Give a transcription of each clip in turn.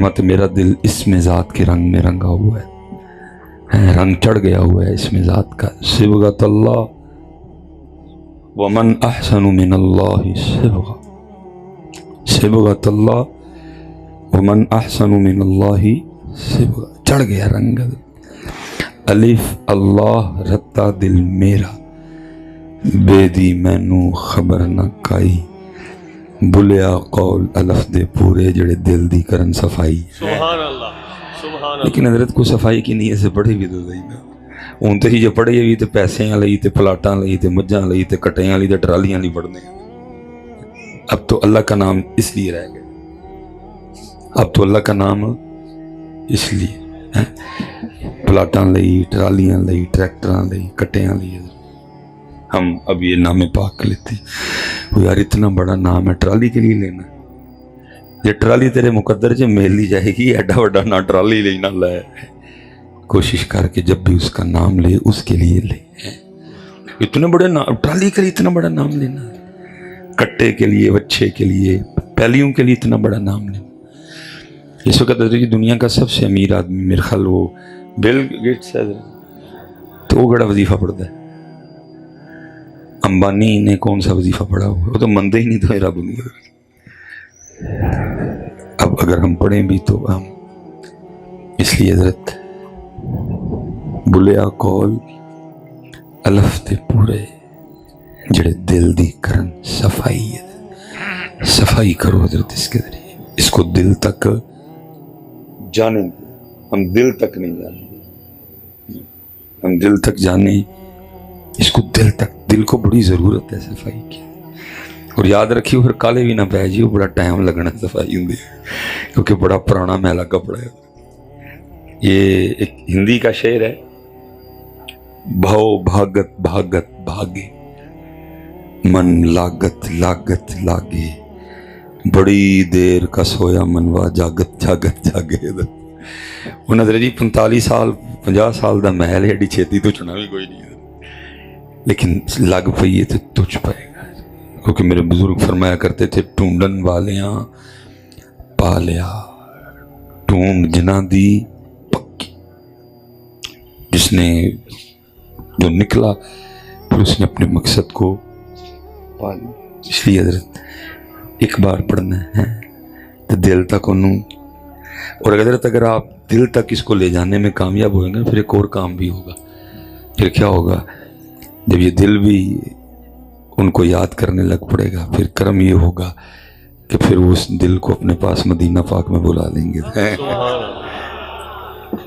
फरमाते मेरा दिल इसमें ज़ात के रंग में रंगा हुआ है, रंग चढ़ गया हुआ है इसमें ज़ात का। सिबगत अल्लाह वमन अहसनु मिनल्लाहि सिबगा, सिबगत अल्लाह वमन अहसनु मिनल्लाहि सिबगा, चढ़ गया रंग। अलिफ अल्लाह रत्ता दिल मेरा, बेदी मैनू खबर न काई, बुलिया कौल अलफ दे पूरे जड़े दिल दी करन सफाई। सुभान अल्लाह, सुभान अल्लाह। लेकिन हजरत को सफाई की नीयत से पढ़े भी तो सही ना, हूँ तो जो पढ़े भी तो पैसे लई ते प्लाटां लई ते मज्जां लई ते कट्टियां लई ते ट्रालियां लई पढ़ने। अब तो अल्लाह का नाम इसलिए रह गया, अब तो अल्लाह का नाम इसलिए प्लाटां लई, ट्रालियां लई, ट्रैक्टरां लई, कट्टियां लई हम अब ये नाम पाक लेते। वो यार इतना बड़ा नाम है, ट्राली के लिए लेना? ये ट्राली तेरे मुकद्दर से मेल ली जाएगी, एडा बड़ा ना ट्राली लेना लाए। कोशिश करके जब भी उसका नाम ले उसके लिए ले। इतने बड़े नाम, ट्राली के लिए इतना बड़ा नाम लेना, कट्टे के लिए, बच्चे के लिए, पैलियों के लिए इतना बड़ा नाम लेना। इस वक्त दुनिया का सबसे अमीर आदमी मेरे ख्याल वो बिल गेट्स है, तो वो बड़ा वजीफा पढ़ता है। अंबानी ने कौन सा वजीफा पढ़ा हुआ, वो तो मंदे ही नहीं तो रब नहीं। अब अगर हम पढ़ें भी तो हम इसलिए हजरत बुलिया कौल अलफ दे पूरे जड़े दिल दी करन सफाई है, सफाई करो हजरत इसके जरिए। इसको दिल तक जाने, हम दिल तक नहीं जाने, हम दिल तक जाने इसको, दिल तक, दिल को बड़ी ज़रूरत है सफाई की। और याद रखिए फिर काले भी ना पै जी, बड़ा टाइम लगना सफाई होंगी, क्योंकि बड़ा पुराना मैला कपड़ा है। ये एक हिंदी का शेर है, भाव भागत भागत भागे, मन लागत लागत लागे, बड़ी देर का सोया मनवा जागत जागत जागे। उन्हें जी 45 साल 50 साल का महल है, एडी छेती तो चुना भी कोई नहीं, लेकिन लग पई तो तुझ पाएगा। क्योंकि मेरे बुजुर्ग फरमाया करते थे, ढूंढन वालियां पा लिया, ढूंढ जिना दी पक्की। जिसने जो निकला फिर उसने अपने मकसद को पा लिया। इसलिए हजरत एक बार पढ़ना है तो दिल तक उन्होंने, और अगर आप दिल तक इसको ले जाने में कामयाब होंगे फिर एक और काम भी होगा। फिर क्या होगा, जब ये दिल भी उनको याद करने लग पड़ेगा, फिर कर्म ये होगा कि फिर वो उस दिल को अपने पास मदीना पाक में बुला लेंगे।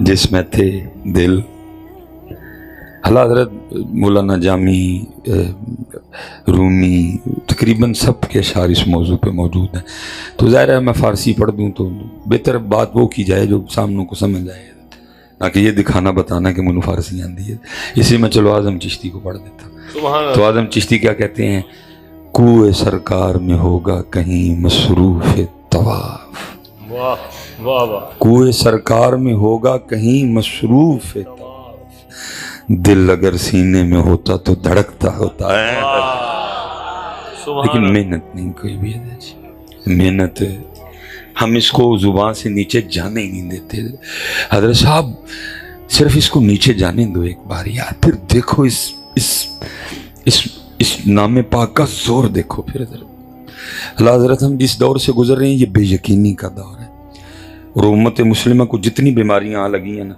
जिसमें थे दिल। हला हजरत मौलाना जामी, रूमी, तकरीबन सब के अशार इस मौजू पे मौजूद हैं। तो ज़ाहिर है मैं फ़ारसी पढ़ दूँ तो बेहतर बात वो की जाए जो सामने को समझ आए, ना कि ये दिखाना बताना कि मुझे फ़ारसी आती है। इसी में चलो आज़म चिश्ती को पढ़ देता। तो आज़म चिश्ती क्या कहते हैं, कुए सरकार में होगा कहीं मसरूफ़ तवाफ़, वाह वाह वाह, कुए कुए सरकार में होगा कहीं मसरूफ़ तवाफ़, दिल अगर सीने में होता तो धड़कता होता है। लेकिन मेहनत नहीं कोई भी है, मेहनत हम इसको जुबान से नीचे जाने ही नहीं देते। हजरत साहब सिर्फ इसको नीचे जाने दो एक बार यार, फिर देखो इस नाम पाक का जोर देखो। फिर हजरत हम जिस दौर से गुजर रहे हैं ये बेयकीनी का दौर है, और उम्मत मुस्लिमा को जितनी बीमारियां आ लगी हैं ना,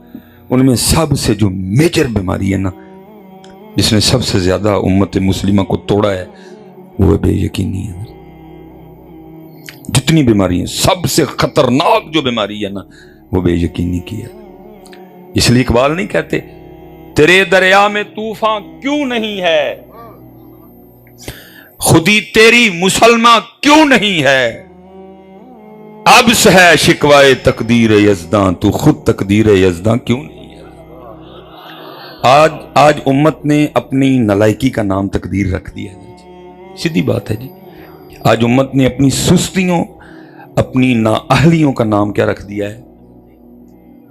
उनमें सबसे जो मेजर बीमारी है ना, जिसने सबसे ज्यादा उम्मत मुस्लिमा को तोड़ा है, वो बेयकीनी है। जितनी बीमारी है सबसे खतरनाक जो बीमारी है ना, वो बेयकीनी की है। इसलिए इकबाल नहीं कहते तेरे दरिया में तूफान क्यों नहीं है, खुदी तेरी मुसलमान क्यों नहीं है, अब से है शिकवाए तकदीर यज़दां, तू खुद तकदीर यज़दां क्यों नहीं है। आज उम्मत ने अपनी नलायकी का नाम तकदीर रख दिया है। सीधी बात है जी, आज उम्मत ने अपनी सुस्तियों, अपनी नाअहलियों का नाम क्या रख दिया है,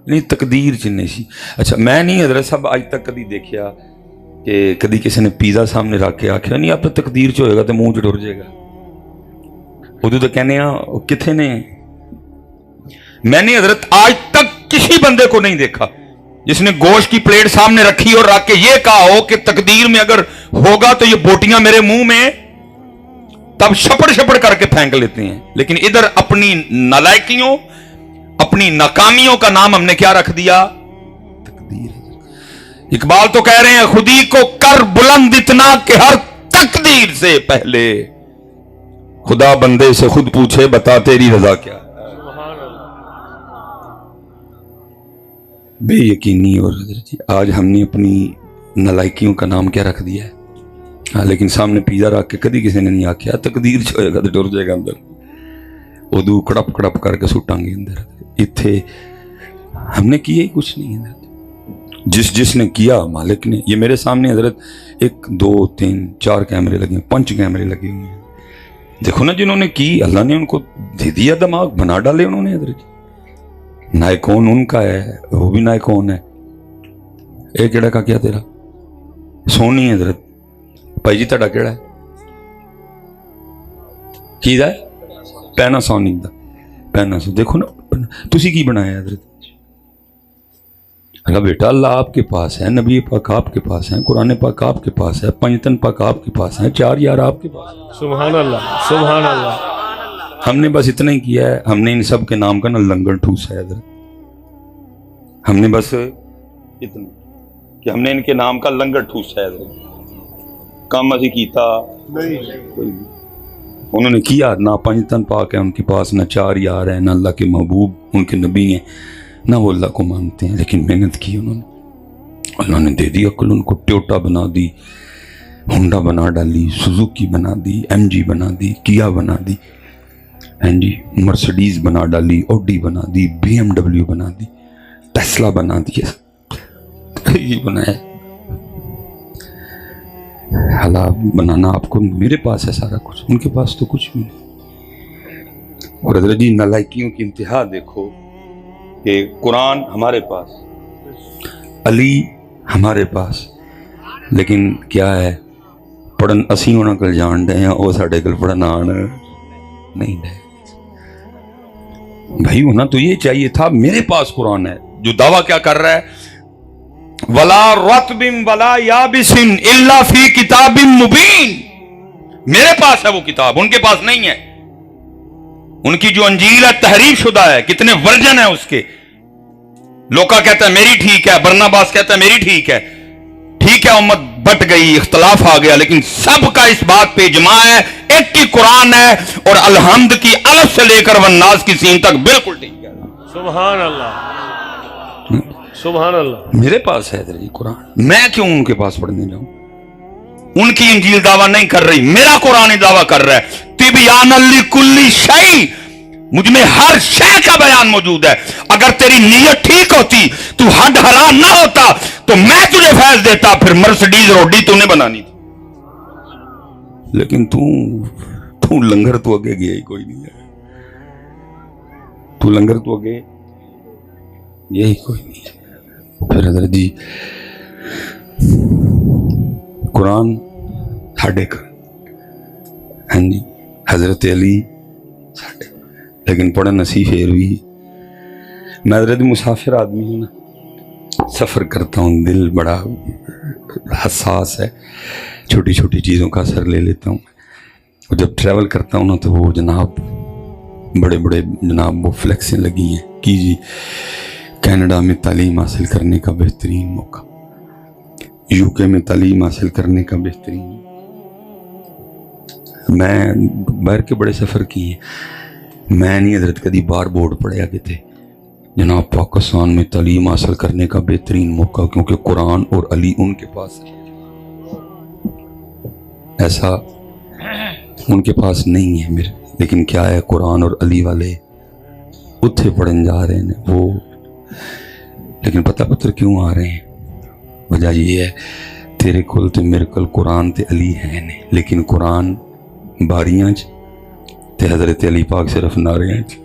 नहीं तकदीर चिन्ह सी। अच्छा मैं नहीं हजरत साहब आज तक कभी देखा कि कभी किसी ने पिज़्ज़ा सामने रख के आख्या नहीं आप तो तकदीर च होएगा तो मुंह च टुर जाएगा। उदों तो कहने किथे ने मैंने हजरत आज तक किसी बंदे को नहीं देखा जिसने गोश्त की प्लेट सामने रखी और रख के ये कहा हो कि तकदीर में अगर होगा तो ये बोटियां मेरे मुंह में, तब शपड़ शपड़ करके फेंक लेते हैं। लेकिन इधर अपनी नालायकियों, अपनी नाकामियों का नाम हमने क्या रख दिया? तकदीर। इकबाल तो कह रहे हैं खुदी को कर बुलंद इतना कि हर तकदीर से पहले खुदा बंदे से खुद पूछे बता तेरी रजा क्या है। बेयकीनी। और हजरत जी आज हमने अपनी नालायकियों का नाम क्या रख दिया है। हाँ, लेकिन सामने पिज़्ज़ा रख के कभी किसी ने नहीं आख्या तकदीर च होएगा तो डर जाएगा अंदर, उदू कड़प कड़प करके सुटांगे अंदर। इत्थे हमने किया ही कुछ नहीं है। जिसने किया मालिक ने। ये मेरे सामने हजरत 1 2 3 4 कैमरे लगे, 5 कैमरे लगे हुए हैं। देखो ना, जिन्होंने की अल्लाह ने उनको दे दिया दिमाग, बना डाले उन्होंने। हजरत नायकॉन उनका है, वो भी नायकॉन है। एक केड़ा का क्या तेरा सोनी है हजरत भाई जी, ਤੁਹਾਡਾ ਕਿਹੜਾ ਹੈ? ਕਿਹਦਾ ਹੈ? ਪੈਨਾਸੋਨਿਕ ਦਾ। पैनासोनिक। देखो ना तुसी की बनाया हजरत? अल्लाह बेटा अल्लाह आपके पास है, नबी पाक आपके पास है, कुरान पाक आपके पास है, पंजतन पाक आपके पास है, 4 यार आपके पास है। सुभान अल्लाह, सुभान अल्लाह। हमने बस इतना ही किया है, हमने इन सब के नाम का ना लंगर ठूसा है हजरत। हमने बस इतना कि हमने इनके नाम का लंगर ठूसा है हजरत। काम असी कीता नहीं, कोई नहीं। उन्होंने किया ना, पंजतन पाक है उनके पास, ना 4 यार है, ना अल्लाह के महबूब उनके नबी हैं, ना वो अल्लाह को मानते हैं। लेकिन मेहनत की उन्होंने, अल्लाह ने दे दी अक्ल उनको। टोयोटा बना दी, होंडा बना डाली, सुजुकी बना दी, MG बना दी, किया बना दी, जी मर्सिडीज बना डाली, ऑडी बना दी, BMW बना दी, टेस्ला बना दी, ये बनाया। हालात बनाना आपको, मेरे पास है सारा कुछ, उनके पास तो कुछ भी नहीं। और हजरत जी नालायकियों की इंतहा देखो कि कुरान हमारे पास, अली हमारे पास, लेकिन क्या है पढ़न असी उन्होंने कल जान डे हैं, वो साढ़े कल पढ़न आन नहीं डे। भाई होना तो ये चाहिए था, मेरे पास कुरान है। जो दावा क्या कर रहा है, वला रत्बिम वला याबिसिन इल्ला फी किताबिम मुबीन, मेरे पास है वो किताब, उनके पास नहीं है। उनकी जो अंजील है तहरीफ शुदा है, कितने वर्जन है उसके। लोका कहता है मेरी ठीक है, बरनाबास कहता है मेरी ठीक है। ठीक है, उम्मत बट गई, इख्तलाफ आ गया, लेकिन सबका इस बात पे इजमा है, एक ही कुरान है और अलहम्द की अलफ से लेकर वन्नास की सीन तक बिल्कुल ठीक है। सुभान अल्लाह, सुभान अल्लाह। मेरे पास है ये कुरान, मैं क्यों उनके पास पढ़ने जाऊं? उनकी इंजील दावा नहीं कर रही, मेरा कुरान ही दावा कर रहा है। तिबियान लिकुल्ली शै, मुझ में हर शय का बयान मौजूद है। अगर तेरी नीयत ठीक होती, तू हद हराम ना होता, तो मैं तुझे फैज देता, फिर मर्सिडीज रोडी तूने बनानी थी। लेकिन तू लंगर तो आगे गया ही कोई नहीं है। तू लंगर तो आगे यही कोई नहीं है। फिर हजरत जी कुरान साढ़े का, हाँ जी हजरत अली साढ़े, लेकिन पढ़न असी फिर भी। मैं हजरत मुसाफिर आदमी हूँ ना, सफ़र करता हूँ, दिल बड़ा हसास है, छोटी छोटी चीज़ों का असर ले लेता हूँ। और जब ट्रैवल करता हूँ ना, तो वो जनाब बड़े बड़े जनाब वो फ्लेक्सें लगी हैं कि जी कनाडा में तालीम हासिल करने का बेहतरीन मौका, UK में तालीम हासिल करने का बेहतरीन। मैं बाहर के बड़े सफ़र किए, मैं नहीं हजरत कभी बार बोर्ड पढ़े आगे थे जनाब पाकिस्तान में तालीम हासिल करने का बेहतरीन मौका, क्योंकि कुरान और अली उनके पास है। ऐसा उनके पास नहीं है मेरे, लेकिन क्या है कुरान और अली वाले उत्थे पढ़न जा रहे हैं वो। लेकिन पता पत्र क्यों आ रहे हैं? वजह ये है, तेरे कोल ते मेरे कोल कुरान ते अली है ने, लेकिन कुरान बारियां च ते हजरत अली पाक सिर्फ नारियां च।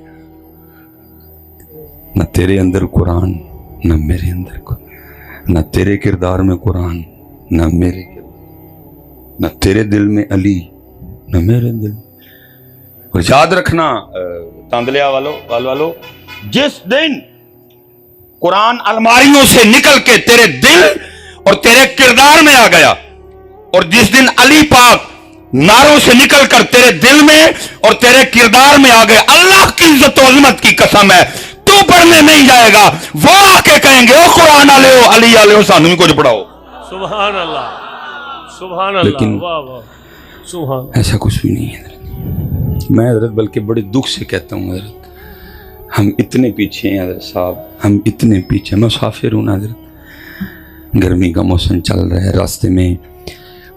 न तेरे अंदर कुरान, न मेरे अंदर कुरान, न तेरे किरदार में कुरान, न मेरे किरदार, न तेरे दिल में अली, न मेरे दिल। और याद रखना तांदलिया वालों, जिस दिन कुरान अलमारियों से निकल के तेरे दिल और तेरे किरदार में आ गया, और जिस दिन अली पाक नारों से निकलकर तेरे दिल में और तेरे किरदार में आ गए, अल्लाह की इज्जत और अजमत की कसम है तू पढ़ने नहीं जाएगा, वो आके कहेंगे ओ कुरान वाले हो, अली वाले हो, सानू भी कुछ पढ़ाओ। सुभान अल्लाह, सुभान अल्लाह, लेकिन वाह वाह, सुभान। ऐसा कुछ भी नहीं है मैं हजरत, बल्कि बड़े दुख से कहता हूँ हजरत, हम इतने पीछे हैं हजरत साहब, हम इतने पीछे। मैं मुसाफिर हूँ ना हजरत, गर्मी का मौसम चल रहा है, रास्ते में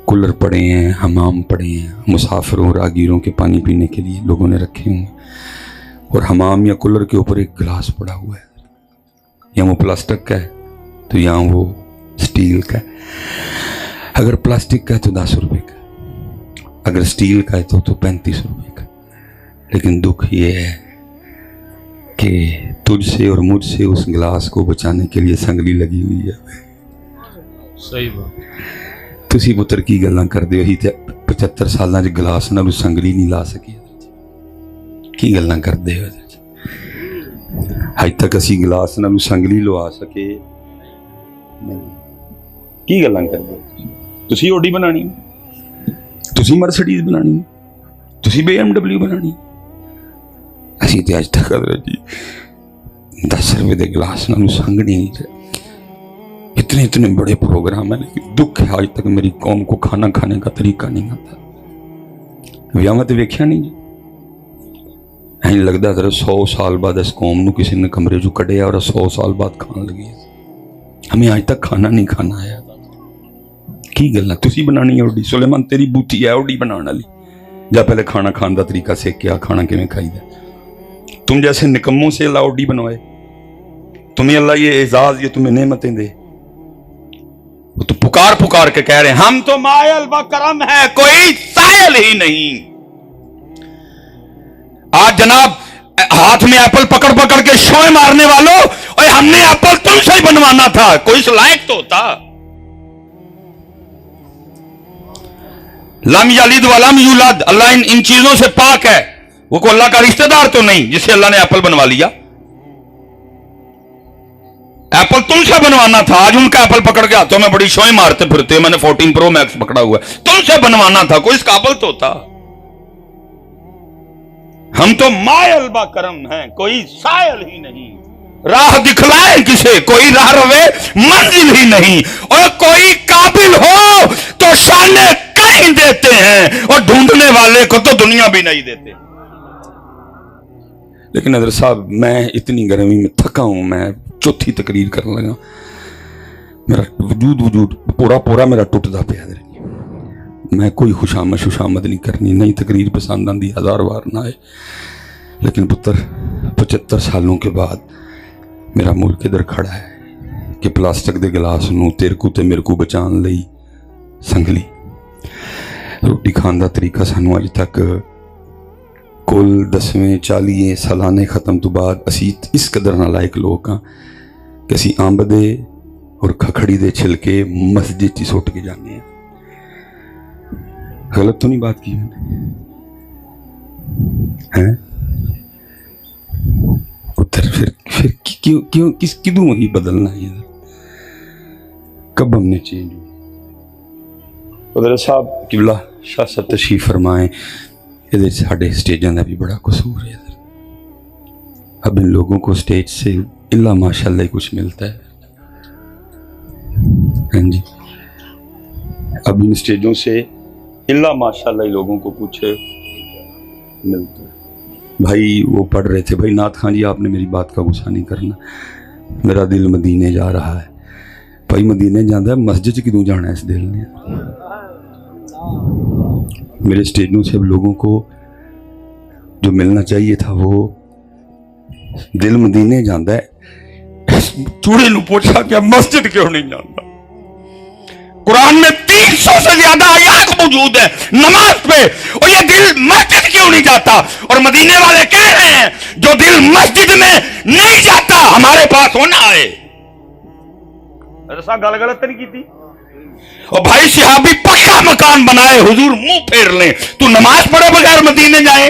कूलर पड़े हैं, हमाम पड़े हैं, मुसाफिरों रागीरों के पानी पीने के लिए लोगों ने रखे हुए, और हमाम या कूलर के ऊपर एक गिलास पड़ा हुआ है, या वो प्लास्टिक का है तो यहाँ वो स्टील का है। अगर प्लास्टिक का है तो 10 रुपए का, अगर स्टील का है तो 35 रुपए का। लेकिन दुख ये है कि तुझसे और मुझसे उस गिलास को बचाने के लिए संगली लगी हुई है। सही बात। तुसी पुत्र की गल्लां करदे हो ही ते 75 सालां च गिलास नाल संगली नहीं ला सकी, की गल्लां करदे हो? अज तक असी गिलास नाल संगली लवा सके नहीं, की गल्लां करदे हो? तुसी ओडी बनानी, तुसी मर्सिडीज बनानी, तुसी BMW बनानी, असी ते अज तक जी 10 रुपए के गिलास नाल संगनी नहीं। इतने इतने बड़े प्रोग्राम है, लेकिन दुख है आज तक मेरी कौम को खाना खाने का तरीका नहीं आता। व्याह तो वेख्या नहीं जी, ऐं लगता तेरा 100 साल बाद इस कौम को किसी ने कमरे चो कढ़िया और 100 साल बाद खान लगी। हमें आज तक खाना नहीं खाना आया। की गल तुसी बनानी है ओडी? सुलेमान तेरी बूटी है ओडी बनाने वाली? जा पहले खाना खाने का तरीका सीख के आ, खाना किवें खाईदा। तुम जैसे निकम्मों से अल्लाह ओडी बनवाए, तुम्हें अल्लाह ये एजाज, ये तुम्हें नेमतें दे, वो तो पुकार पुकार के कह रहे हैं हम तो मायल व करम है, कोई सायल ही नहीं। आज जनाब हाथ में एप्पल पकड़ पकड़ के शोए मारने वालों, और हमने एप्पल तुमसे ही बनवाना था, कोई इस लायक तो होता। लम यलिद वलम यूलद, अल्लाह इन चीजों से पाक है। वो को अल्लाह का रिश्तेदार तो नहीं जिसे अल्लाह ने एप्पल बनवा लिया। एप्पल तुमसे बनवाना था, आज उनका एप्पल पकड़ के हाथों में बड़ी शोएं मारते फिरते, मैंने 14 प्रो मैक्स पकड़ा हुआ है, तुमसे बनवाना था, कोई इस काबिल तो था। हम तो मायल बा करम हैं, कोई सायल ही नहीं। राह दिखलाए किसे, कोई राह रवे मंजिल ही नहीं। और कोई काबिल हो तो शाने कहीं देते हैं, और ढूंढने वाले को तो दुनिया भी नहीं देते। लेकिन हज़रत साहब मैं इतनी गर्मी में थका हूं, मैं चौथी तकरीर करने लगा, मेरा वजूद पूरा पूरा मेरा टुटदा पिया। मैं कोई खुशामद नहीं करनी, नहीं तकरीर पसंद आती 1000 बार ना आए, लेकिन पुत्र 75 सालों के बाद मेरा मुल्क इधर खड़ा है कि प्लास्टिक के गिलास नूं तेरे को ते मेरे को बचाने लई संगली। रोटी खाने का तरीका सानू अज तक कुल 10वें 40 सालाने खत्म तो बाद असी इस कदर नालायक लोग हाँ कि असी अंब दे और खखड़ी दे छिलके मस्जिद च सुट के जाने हैं। गलत तो नहीं बात की है? उधर फिर क्यों क्यों किदू ही बदलना है? कब हमने चेंज हुआ? उधर साहब किबला शाह साहब तशरीफ फरमाए, ये साढ़े स्टेजों का भी बड़ा कसूर है। अब इन लोगों को स्टेज से इल्ला माशाल्लाह ही कुछ मिलता है। हाँ जी, अब इन स्टेजों से इल्ला माशाल्लाह ही लोगों को कुछ मिलता है। भाई वो पढ़ रहे थे, भाई नाथ खान जी आपने मेरी बात का गुस्सा नहीं करना, मेरा दिल मदीने जा रहा है। भाई मदीने जाता है, मस्जिद क्यों जाना है इस दिल ने? मेरे स्टेजों से अब लोगों को जो मिलना चाहिए था वो दिल मदीने जाता है। चूड़े नू पूछा क्या मस्जिद क्यों नहीं जाता? कुरान में 300 से ज्यादा आयात मौजूद है नमाज पे, और ये दिल मस्जिद क्यों नहीं जाता? और मदीने वाले कह रहे हैं जो दिल मस्जिद में नहीं जाता हमारे पास होना आए। गल गलत नहीं की थी। और भाई सिहाबी पक्का मकान बनाए, हुजूर मुंह फेर लें, तू नमाज पढ़े बगैर मदीने जाए?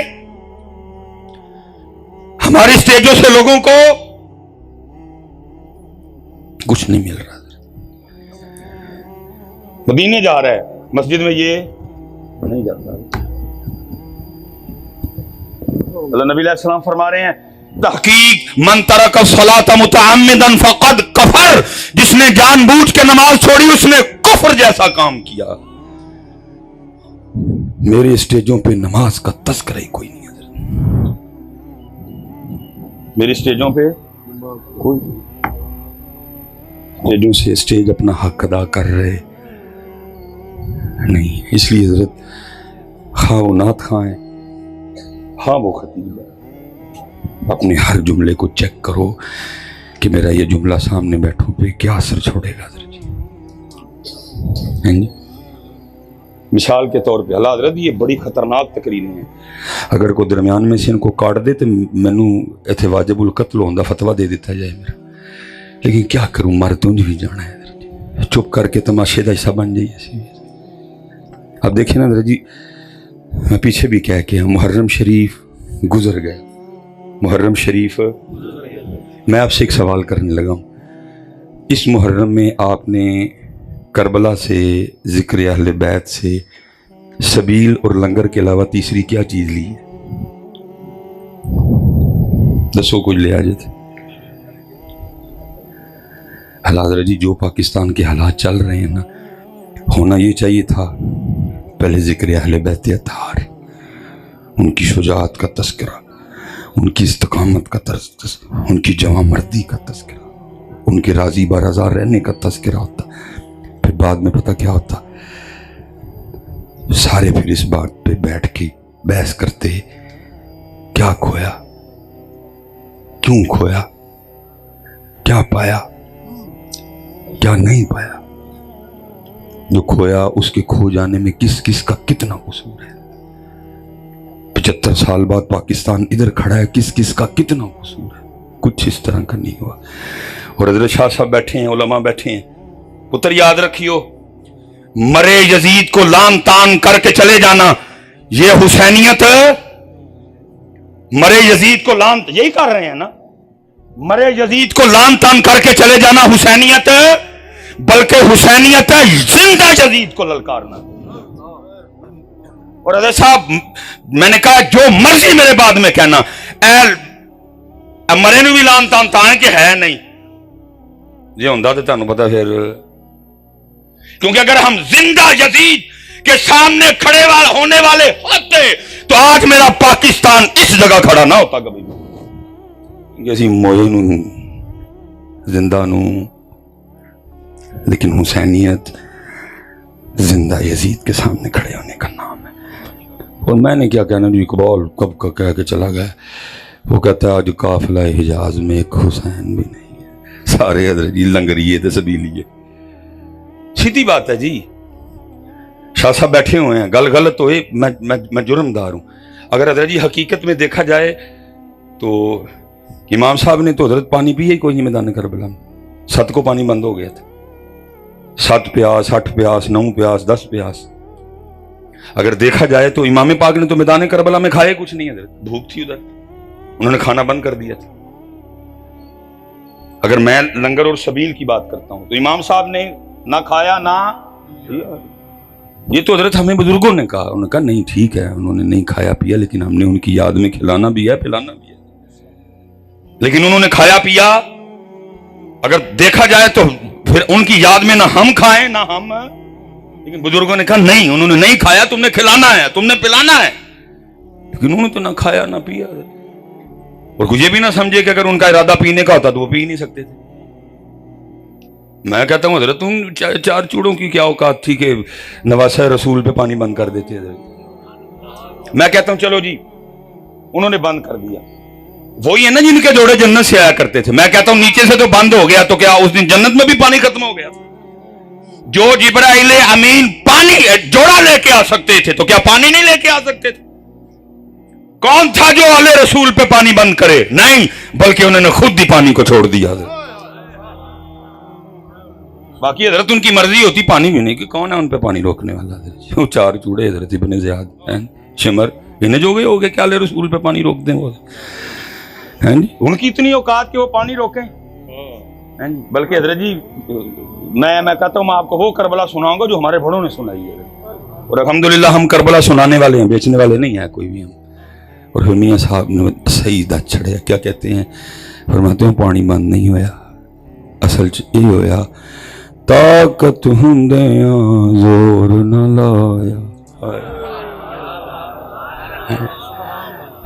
हमारी स्टेजों से लोगों को कुछ नहीं मिल रहा। मदीने जा रहा है, मस्जिद में ये नहीं जाता। अल्लाह नबी अलैहि सलाम फरमा रहे हैं, तहकीक मन तरक सलात मुतअम्मिदन फक़द कफर, जिसने जानबूझ के नमाज छोड़ी उसने कुफ्र जैसा काम किया। मेरे स्टेजों पे नमाज का तस्करा ही कोई नहीं है। मेरी स्टेजों पे कोई, स्टेजों से स्टेज अपना हक अदा कर रहे नहीं। इसलिए हजरत हाँ वो नात खाएं, हाँ वो खतीब है, अपने हर जुमले को चेक करो कि मेरा ये जुमला सामने बैठों पे क्या असर छोड़ेगा। हजरत जी मिसाल के तौर पे अल्लाह हजरत ये बड़ी खतरनाक तकरीरें हैं, अगर कोई दरम्यान में से इनको काट दे तो मैनू इत्थे वाजिबुल कत्ल होने दा फतवा दे दिता जाए मेरा, लेकिन क्या करूं, मर तो भी जाना है। चुप करके तमाशे का हिस्सा बन जाइए। अब देखिए ना हजरत जी, मैं पीछे भी कह के मुहर्रम शरीफ गुजर गया, मुहर्रम शरीफ। मैं आपसे एक सवाल करने लगा हूँ, इस मुहर्रम में आपने करबला से, जिक्र अहले बैत से, सबील और लंगर के अलावा तीसरी क्या चीज ली है? दसो कुछ ले आ जाते। हालात जी जो पाकिस्तान के हालात चल रहे हैं ना, होना ये चाहिए था पहले जिक्र अहले बैत अतार, उनकी शुजाअत का तस्करा, उनकी इस्तकामत का तस्करा, उनकी जवां मर्दी का तस्करा, उनके राजी बारज़ा रहने का तस्करा होता। फिर बाद में पता क्या होता, सारे फिर इस बात पे बैठ के बहस करते, क्या खोया, क्यों खोया, क्या पाया, क्या नहीं पाया। जो खोया उसके खो जाने में किस किस का कितना कसूर है। 75 साल बाद पाकिस्तान इधर खड़ा है, किस किस का कितना कसूर है। कुछ इस तरह का नहीं हुआ। और हज़रत शाह साहब बैठे हैं, उलमा बैठे हैं। पुत्र याद रखियो, मरे यजीद को लान तान करके चले जाना, ये हुसैनियत। मरे यजीद को लान, यही कर रहे हैं ना, मरे यजीद को लान तान करके चले जाना हुसैनियत, बल्कि हुसैनियत है जिंदा यजीद को ललकारना। और हज़रत साहब मैंने कहा जो मर्जी मेरे बाद में कहना, मरे भी लान तान तान के है नहीं, जे होंदा तो तुहानू पता फिर, क्योंकि अगर हम जिंदा यजीद के सामने खड़े होने वाले होते तो आज मेरा पाकिस्तान इस जगह खड़ा ना होता कभी भी। असी मोए नू जिंदा नू, लेकिन हुसैनियत जिंदा यजीद के सामने खड़े होने का नाम है। और मैंने क्या कहना जी, इकबाल कब का कह के चला गया, वो कहता है आज काफिला हिजाज में एक हुसैन भी नहीं है, सारे हजरत जी लंगरिए थे सबीलिए। सीधी बात है जी। शाह साहब बैठे हुए हैं, गल गलत होए, मैं जुर्मदार हूं। अगर हजरत जी हकीकत में देखा जाए तो इमाम साहब ने तो हजरत पानी पिया ही कोई नहीं मैदान करबला में। 7 को पानी बंद हो गया था, 7 प्यास, 8 प्यास, 9 प्यास, 10 प्यास। अगर देखा जाए तो इमाम पाक ने तो मैदान करबला में खाया कुछ नहीं, हजरत भूख थी उधर, उन्होंने खाना बंद कर दिया था। अगर मैं लंगर और सबील की बात करता हूं तो इमाम साहब ने ना खाया ना, ये तो हजरत हमें बुजुर्गों ने कहा, उन्होंने कहा नहीं ठीक है, उन्होंने नहीं खाया पिया, लेकिन हमने उनकी याद में खिलाना भी है पिलाना भी है। लेकिन उन्होंने खाया पिया, अगर देखा जाए तो फिर उनकी याद में ना हम खाएं ना हम, लेकिन बुजुर्गों ने कहा नहीं, उन्होंने नहीं खाया, तुमने खिलाना है, तुमने पिलाना है। लेकिन उन्होंने तो ना खाया ना पिया। और कुछ ये भी ना समझे कि अगर उनका इरादा पीने का होता तो वो पी नहीं सकते थे। मैं कहता हूं हजरत तुम 4 चूड़ों की क्या औकात थी कि नवासा रसूल पे पानी बंद कर देते थे। मैं कहता हूं चलो जी, उन्होंने बंद कर दिया, वही है ना जिनके जोड़े जन्नत से आया करते थे। मैं कहता हूं नीचे से तो बंद हो गया, तो क्या उस दिन जन्नत में भी पानी खत्म हो गया? जो जिब्राइल अमीन पानी जोड़ा लेके आ सकते थे तो क्या पानी नहीं लेके आ सकते थे? कौन था जो आले रसूल पे पानी बंद करे? नहीं, बल्कि उन्होंने खुद ही पानी को छोड़ दिया। बाकी हजरत उनकी मर्जी होती पानी भी नहीं, कि कौन है उन पे पानी रोकने वाला? वो 4 चूड़े हजरत इब्ने ज़ियाद शिमर, इन्हें जो गए हो गए क्या आले रसूल पे पानी रोक दें? वो ہیں جی उनकी इतनी औकात कि वो पानी रोकें, हैं जी। बल्कि हजरत जी मैं कहता हूँ मैं आपको वो करबला सुनाऊंगा जो हमारे बड़ों ने सुनाई है, और अल्हम्दुलिल्लाह हम करबला सुनाने वाले हैं, बेचने वाले नहीं है कोई भी हम। और फिर मियाँ साहब ने सही दस छड़िया, क्या कहते हैं, फरमाते हैं पानी बंद नहीं होया, असल च ये होया ताकत हुंदियां जोर न लाया।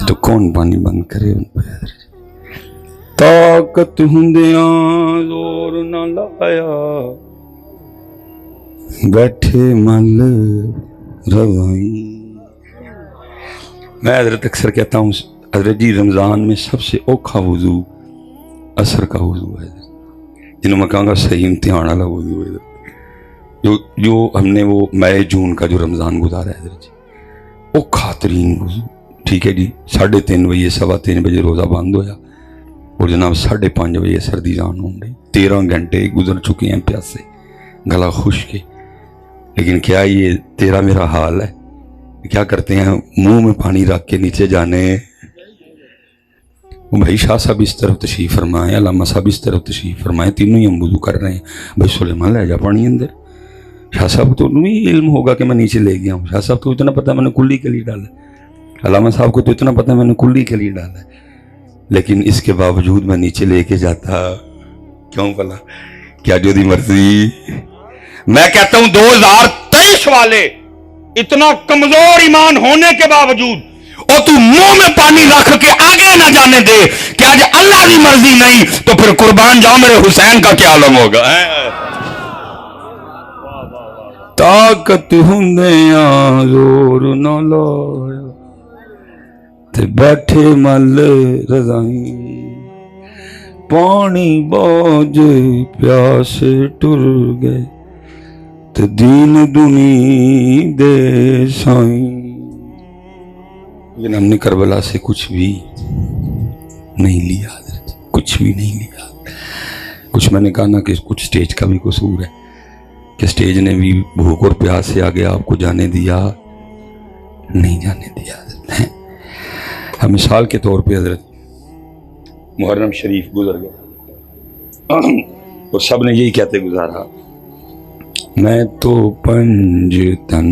तो कौन पानी बंद करे उन पर, ताकत हुंदियां जोर न लाया, बैठे मल रवाई। मैं हजरत अक्सर कहता हूँ हजरत जी रमज़ान में सबसे औखा वुज़ू असर का वुज़ू है, जिन्होंने मैं कहूँगा सही इम्तिहान वाला वुज़ू है, जो हमने वो मई जून का जो रमज़ान गुजारा है हजरत जी, औखा तरीन वुज़ू। ठीक है जी, 3:30 बजे 3:15 बजे रोज़ा बंद होया और जनाब 5:30 बजे सर्दी जान हो गई। 13 घंटे गुजर चुके हैं प्यासे, गला खुश्क है, लेकिन क्या ये तेरा मेरा हाल है? क्या करते हैं, मुंह में पानी रख के नीचे जाने। भाई शाह साहब इस तरफ तशरीफ फरमाए, अल्लामा साहब इस तरफ तशरीफ फरमाए, तीनों ही हम वुज़ू कर रहे हैं। भाई सुलेमान ले जा पानी अंदर। शाह साहब तो नहीं इल्म होगा कि मैं नीचे ले गया हूँ, शाह साहब को इतना पता मैंने कुल्ली के लिए डाला, अल्लामा साहब को तो इतना पता मैंने कुल्ली के लिए डाला, लेकिन इसके बावजूद मैं नीचे लेके जाता क्यों भला? क्या जो दी मर्जी। मैं कहता हूं 2023 वाले इतना कमजोर ईमान होने के बावजूद और तू मुंह में पानी रख के आगे ना जाने दे कि आज अल्लाह की मर्जी नहीं तो फिर कुर्बान जाओ मेरे हुसैन का क्या आलम होगा। ताकत हुंदियां जोर न लाया ते बैठे मल रज़ाई, पानी बाज प्यासे टुर गए ते दीन दुनी दे साईं। लेकिन हमने करबला से कुछ भी नहीं लिया, कुछ भी नहीं लिया। कुछ मैंने कहा ना कि कुछ स्टेज का भी कसूर है कि स्टेज ने भी भूख और प्यास से आगे आपको जाने दिया नहीं जाने दिया। हम मिसाल के तौर पे हजरत मुहर्रम शरीफ गुजर गया और सब ने यही कहते गुजारा, मैं तो पंजतन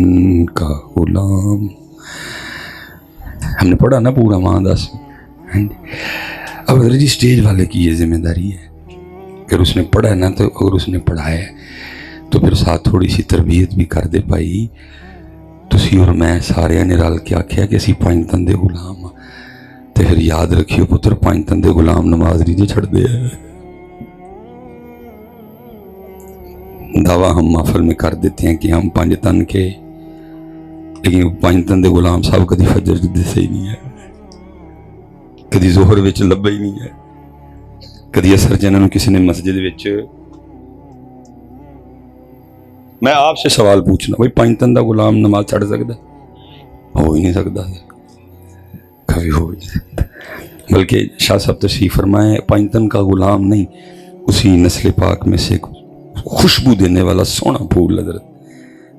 का गुलाम। हमने पढ़ा ना पूरा महादास। अब हजरत जी स्टेज वाले की ये जिम्मेदारी है, अगर उसने पढ़ा है ना तो अगर उसने पढ़ाया है तो फिर साथ थोड़ी सी तरबियत भी कर दे पाई। तुसी और मैं सारे ने रल के आख्या कि असी पंजतन दे गुलाम, तो फिर याद रखियो पुत्र पंजतन दे गुलाम नमाज नहीं छड़ दे। दावा हम महफल में कर देते हैं कि हम पंजतन के, लेकिन पंजतन दे गुलाम साहब कभी फजर दिसे ही नहीं है, कभी जोहर विच लब्भा ही नहीं है, कभी असर च इन्हां नूं किसी ने मस्जिद विच। मैं आपसे सवाल पूछना, भाई पंजतन दा गुलाम नमाज छड़ सकदा? हो ही नहीं सकता, कभी हो ही नहीं सकता। बल्कि शाह साहब तशरीफ फरमाए पंजतन का गुलाम नहीं, उसी नस्ल पाक में से खुशबू देने वाला सोना फूल हजरत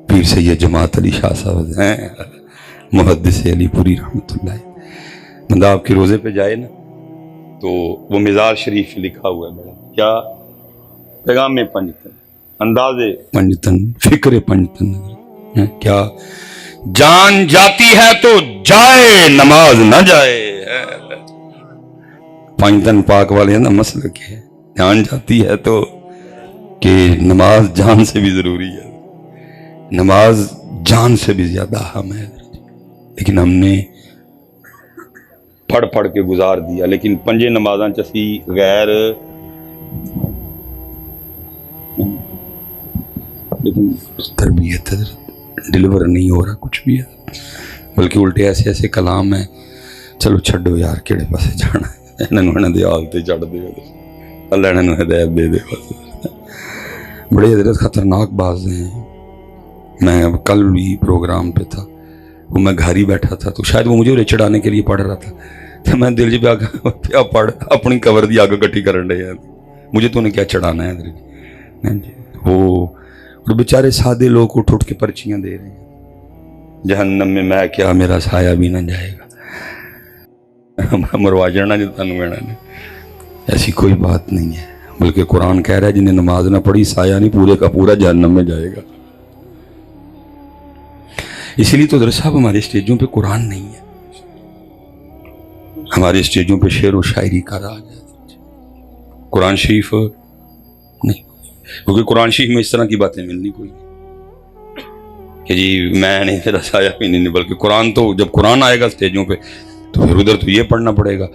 पीर सैयद जमात अली शाह साहब हैं, मुहद्दिस अलीपुरी रहमतुल्लाह। बंदा आपके रोज़े पे जाए ना तो वो मिज़ार शरीफ लिखा हुआ है बड़ा, क्या पैगाम में पंजतन, अंदाज़े पंजतन, फिक्र पंजतन, क्या जान जाती है तो जाए नमाज न जाए। पंजतन पाक वाले ना मसलक है, जान जाती है तो कि नमाज जान से भी जरूरी है, नमाज जान से भी ज्यादा अहम है, लेकिन हमने पढ़ पढ़ के गुजार दिया। लेकिन पंजे नमाज़ां च असी गैर, लेकिन तरबियत डिलीवर नहीं हो रहा कुछ भी है, बल्कि उल्टे ऐसे ऐसे कलाम है, चलो छड्डो यार केड़े पासे जाना है, इन्होंने दे हाल ते चढ़ दे, अल्लाह इन्होंने हिदायत दे दे। बड़े हजरत खतरनाक बाज हैं। मैं अब कल भी प्रोग्राम पे था, वो मैं घर ही बैठा था, तो शायद वो मुझे चढ़ाने के लिए पढ़ रहा था, तो मैं दिल च प्या पढ़ अपनी कबर की अग कट्ठी कर रहे हैं, मुझे तो उन्हें क्या चढ़ाना है। वो बेचारे सादे लोग उठ उठ के पर्चियां दे रहे हैं, जहन्नम में मैं क्या मेरा साया भी ना जाएगा। مروا جانا جو تانوں مینا نے. ایسی کوئی بات نہیں ہے, بلکہ قرآن کہہ رہا ہے جنہیں نماز نہ پڑھی سایہ نہیں پورے کا پورا جہنم میں جائے گا. اسی لیے تو در صاحب ہمارے اسٹیجوں پہ قرآن نہیں ہے, ہمارے اسٹیجوں پہ شعر و شاعری کا راج ہے, قرآن شریف نہیں. کیونکہ قرآن شریف میں اس طرح کی باتیں ملنی کوئی نہیں کہ جی میں نہیں میرا سایہ بھی نہیں, بلکہ قرآن تو جب قرآن آئے گا اسٹیجوں پہ تو پھر ادھر تو یہ پڑھنا پڑے گا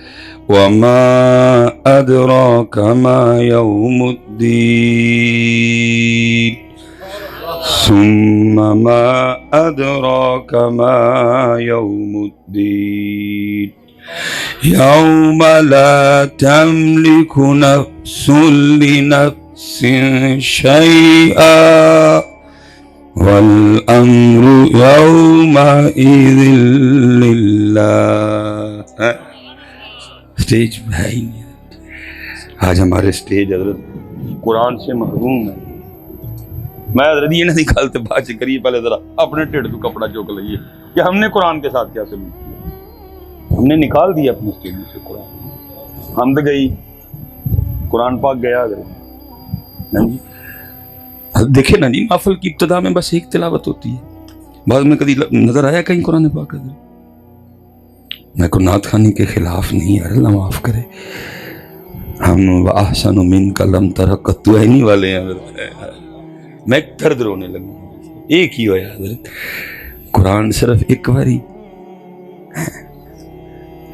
وَمَا أَدْرَاكَ مَا يَوْمُ الدِّينِ ثُمَّ مَا أَدْرَاكَ مَا يَوْمُ الدِّينِ يَوْمَ لَا تَمْلِكُ نَفْسٌ لِنَفْسٍ شَيْئًا وَالْأَمْرُ يَوْمَئِذٍ لِلَّهِ. اسٹیج ہے ہی نہیں. آج ہمارے اسٹیج حضرت قرآن سے محروم ہے. میں حضرت یہ نہ نکالتے بات کریے, پہلے ذرا اپنے ٹیڑھ کو کپڑا چوک لئیے کہ ہم نے قرآن کے ساتھ کیا سلوک کیا. ہم نے نکال دیا اپنے اسٹیج سے قرآن. حمد گئی, قرآن پاک گیا حضرت. دیکھیں نا جی, محفل کی ابتدا میں بس ایک تلاوت ہوتی ہے. بعد میں کبھی نظر آیا کہیں قرآن پاک حضرت؟ میں کو نعت خوانی کے خلاف نہیں, اللہ معاف کرے. ہم وَأَحْسَنُ مِنْكَ لَمْ تَرَ قَطُّ عَيْنِي والے ہیں حضرت. میں درد رونے لگا. ایک ہی ہویا حضرت, قرآن صرف ایک باری,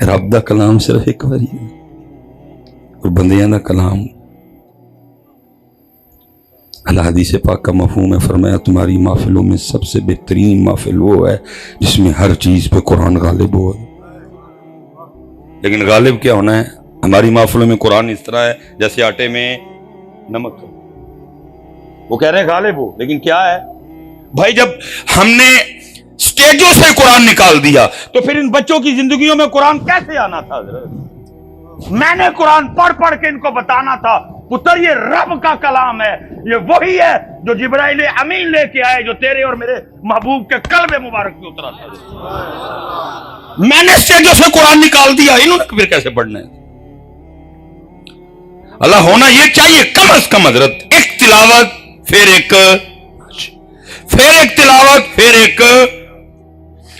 رب دا کلام صرف ایک باری اور بندیاں دا کلام. اللہ حدیث پاک کا مفہوم ہے, فرمایا تمہاری محفلوں میں سب سے بہترین محفل وہ ہے جس میں ہر چیز پہ قرآن غالب ہو. لیکن غالب کیا ہونا ہے؟ ہماری محفلوں میں قرآن اس طرح ہے جیسے آٹے میں نمک. وہ کہہ رہے ہیں غالب ہو, لیکن کیا ہے بھائی, جب ہم نے سٹیجوں سے قرآن نکال دیا تو پھر ان بچوں کی زندگیوں میں قرآن کیسے آنا تھا حضرت؟ میں نے قرآن پڑھ پڑھ کے ان کو بتانا تھا پتر یہ رب کا کلام ہے, یہ وہی ہے جو جبرائیل امین لے کے آئے, جو تیرے اور میرے محبوب کے قلب مبارک پہ اترا تھا. میں نے سٹیجوں سے قرآن نکال دیا, انہوں نے پھر کیسے پڑھنا ہے؟ اللہ ہونا یہ چاہیے کم از کم حضرت ایک تلاوت پھر ایک تلاوت پھر ایک.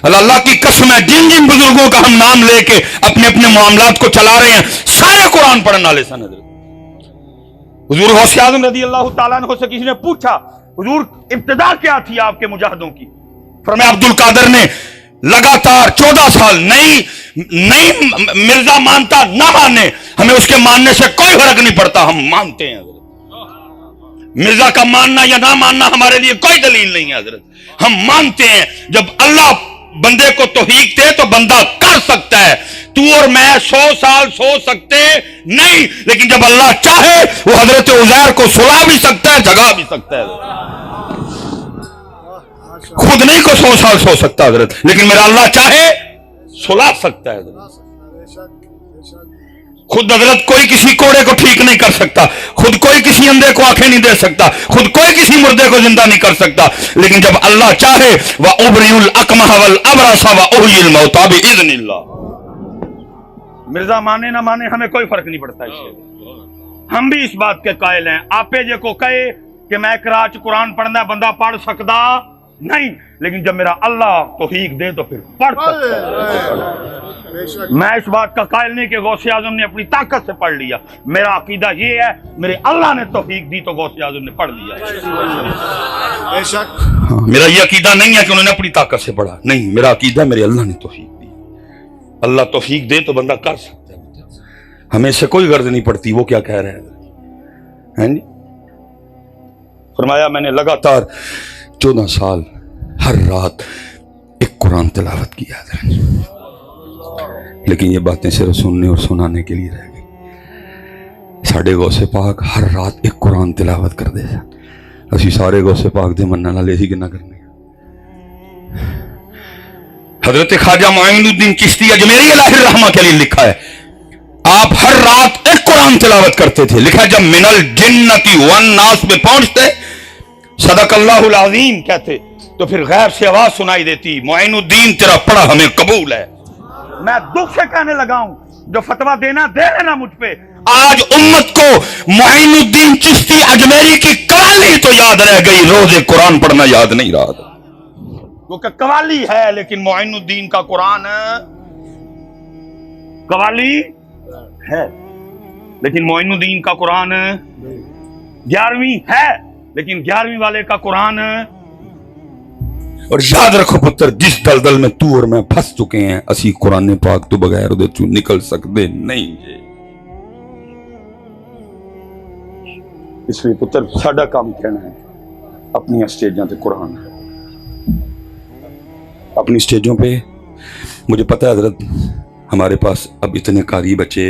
اللہ کی قسم ہے جن جن بزرگوں کا ہم نام لے کے اپنے اپنے معاملات کو چلا رہے ہیں سارے قرآن پڑھنے والے سن. حضرت حضور غوث اعظم رضی اللہ تعالیٰ عنہ سے کسی نے پوچھا حضور ابتدا کیا تھی آپ کے مجاہدوں کی؟ فرمایا عبد القادر نے لگاتار 14 سال نہیں مرزا مانتا نہ مانے, ہمیں اس کے ماننے سے کوئی فرق نہیں پڑتا, ہم مانتے ہیں حضرت. مرزا کا ماننا یا نہ ماننا ہمارے لیے کوئی دلیل نہیں ہے حضرت. ہم مانتے ہیں جب اللہ بندے کو توفیق دے تو بندہ کر سکتا ہے. تو اور میں 100 سال سو سکتے نہیں, لیکن جب اللہ چاہے وہ حضرت عزیر کو سلا بھی سکتا ہے, جگا بھی سکتا ہے. خود نہیں کو 100 سال سو سکتا حضرت, لیکن میرا اللہ چاہے سلا سکتا ہے حضرت. خود حضرت کوئی کسی کوڑے کو ٹھیک نہیں کر سکتا, خود کوئی کسی اندھے کو آنکھیں نہیں دے سکتا, خود کوئی کسی مردے کو زندہ نہیں کر سکتا, لیکن جب اللہ چاہے وَأُبْرِئُ الْأَكْمَحَ وَالْأَبْرَصَ وَأُحْيِي الْمَوْتَىٰ بِإِذْنِ اللَّهِ. مرزا مانے نہ مانے ہمیں کوئی فرق نہیں پڑتا. اس سے ہم بھی اس بات کے قائل ہیں, آپے جے کو کہے کہ میں کراچ قرآن پڑھنا بندہ پڑھ سکتا نہیں, لیکن جب میرا اللہ توفیق دے تو پھر پڑھ سکتا ہے. میں اس بات کا قائل نہیں کہ غوث اعظم نے اپنی طاقت سے پڑھ لیا. میرا عقیدہ یہ ہے میرے اللہ نے توفیق دی تو غوث اعظم نے پڑھ لیا. میرا یہ عقیدہ نہیں ہے کہ انہوں نے اپنی طاقت سے پڑھا, نہیں, میرا عقیدہ میرے اللہ نے توفیق دی. اللہ توفیق دے تو بندہ کر سکتا ہے, ہمیں سے کوئی غرض نہیں پڑتی وہ کیا کہہ رہے ہیں. فرمایا میں نے لگاتار 14 سال ہر رات ایک قرآن تلاوت کیا تھا, لیکن یہ باتیں صرف سننے اور سنانے کے لیے رہ گئی. ساڑھے غوث پاک ہر رات ایک قرآن تلاوت کر دے, اسی سارے غوث پاک دے مننا نہ لے سی کہ نہ کرنے. حضرت خواجہ معین الدین چشتی اجمیری الہ الرحمہ کے لیے لکھا ہے آپ ہر رات ایک قرآن تلاوت کرتے تھے. لکھا جب من الجنتی والناس میں پہنچتے صدق اللہ العظیم کہتے تو پھر غیب سے آواز سنائی دیتی معین الدین تیرا پڑھا ہمیں قبول ہے. میں دکھ سے کہنے لگا ہوں जो फतवा देना दे देना मुझ पे। आज उम्मत को मोइनुद्दीन चिश्ती अजमेरी की कवाली तो याद रह गई, रोजे कुरान पढ़ना याद नहीं रहा। क्योंकि कवाली है लेकिन मोइनुद्दीन का कुरान कवाली है लेकिन मोइनुद्दीन का कुरान 11वीं है लेकिन 11वीं वाले का कुरान। और याद रखो पुत्र, जिस दलदल में तू और मैं फंस चुके हैं, असी कुरान पाक तो बगैर उहदे चों निकल सकते नहीं जे। इसलिए पुत्र साडा काम कहना है अपनी स्टेजां ते कुरान, अपनी स्टेजों पे। मुझे पता है हजरत हमारे पास अब इतने कारी बचे,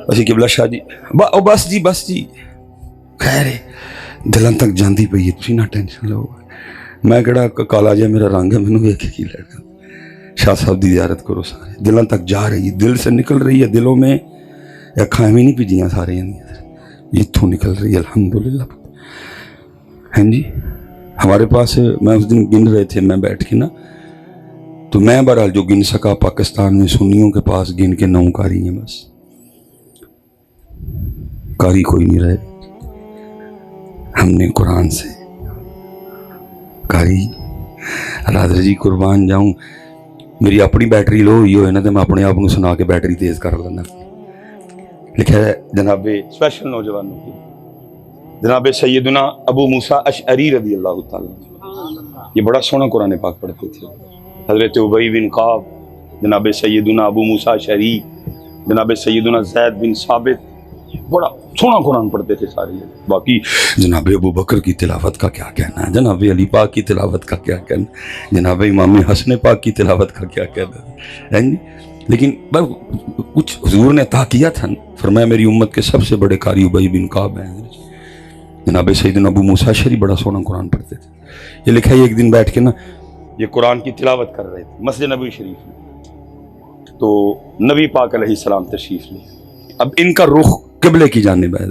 असी किबला शाह जी बस जी खैर दिलों तक जाती पई है, तुसी ना टेंशन लो। मैं केड़ा काला जिहा मेरा रंग है, मैनू वेख के की लगदा। शाह साहब की ज़ियारत करो, सारे दिलों तक जा रही है, दिल से निकल रही है, दिलों में अखां भी नहीं भिजियां सारे इत्थों निकल रही है अल्हम्दुलिल्लाह। हैं जी हमारे पास, मैं उस दिन गिन रहे थे मैं बैठ के ना, तो मैं बहरहाल जो गिन सका पाकिस्तान में सुन्नियों के पास गिन के 9 कारी हैं, बस कारी कोई नहीं रहे। हमने कुरान से कारी राधर जी कुर्बान जाऊं, मेरी अपनी बैटरी लो हुई हो ना तो मैं अपने आप को सुना के बैटरी तेज कर लेना। लिखा है जनाबे स्पेशल नौजवानों की, जनाबे सैयदना अबू मूसा अशअरी रज़ी अल्लाह ताला, ये बड़ा सोना कुरान पाक पढ़ते थे। हजरत उबई बिन काब, जनाबे सैयदना अबू मूसा अशअरी, जनाबे सैयदना ज़ैद बिन साबित, बड़ा सोना कुरान पढ़ते थे सारे। बाकी जनाब अबू बकर की तिलावत का क्या कहना है, जनाब अली पाक की तिलावत का क्या कहना, जनाब इमाम हसन पाक की तिलावत का क्या कहना है जी। लेकिन बस कुछ हुजूर ने अता किया था, फरमाया मेरी उम्मत के सबसे बड़े कारी उबई बिन काब हैं। जनाब सैयदना अबू मूसा अशअरी बड़ा सोना कुरान पढ़ते थे। ये लिखा है एक दिन बैठ के ना ये कुरान की तिलावत कर रहे थे मस्जिद नबवी शरीफ में, तो नबी पाक अलैहिस्सलाम तशरीफ ले। अब इनका रुख क़िबले की जानिब है,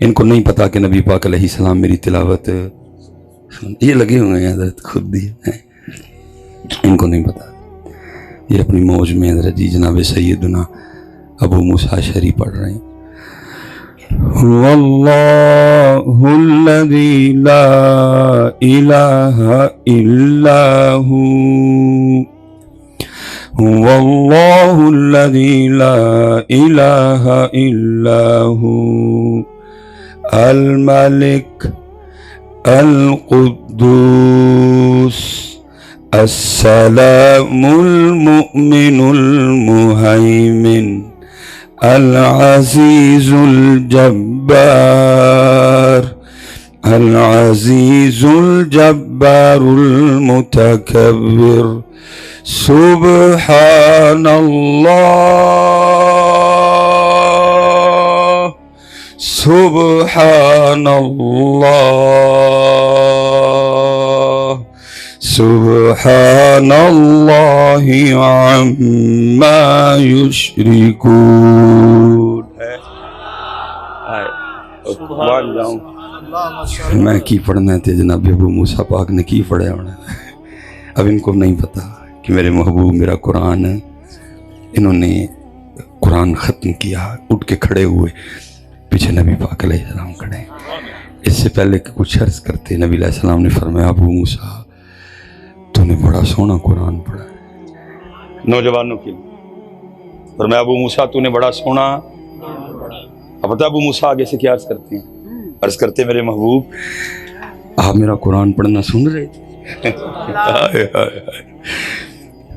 इनको नहीं पता कि नबी पाक अलैहिस्सलाम मेरी तिलावत, ये लगे हुए हैं हज़रत खुद ही हैं, इनको नहीं पता। ये अपनी मौज में हज़रत जी जनाब सैयदना अबू मूसा अशअरी पढ़ रहे हैं। वल्लाहुल्लज़ी ला इलाहा इल्ला हू, वल्लाहुल्लज़ी ला इलाहा इल्ला हू, अल मलिक अल कुद्दूस अस्सलामुल मुमिनुल मुहैमिन अल अज़ीज़ुल जब्बार, अल अज़ीज़ुल जब्बारुल मुतकब्बिर, सुब्हानल्लाह सुब्हानल्लाह सुब्हानल्लाहि अम्मा युश्रिकून। मैं की पढ़ना थे जनाब अबू मूसा पाक ने की पढ़ा होना। अब इनको नहीं पता कि मेरे महबूब मेरा कुरान, इन्होंने कुरान ख़त्म किया, उठ के खड़े हुए, पीछे नबी पाक अलैहिस्सलाम खड़े। इससे पहले कि कुछ अर्ज़ करते नबी अलैहिस्सलाम ने फरमाया अबू मूसा तूने बड़ा सोना कुरान पढ़ा है। नौजवानों के लिए फरमाया अबू मूसा तूने बड़ा सोना। अब पता अबू मूसा आगे से क्या अर्ज़ करते हैं, अर्ज़ करते मेरे महबूब आप मेरा कुरान पढ़ना सुन रहे थे?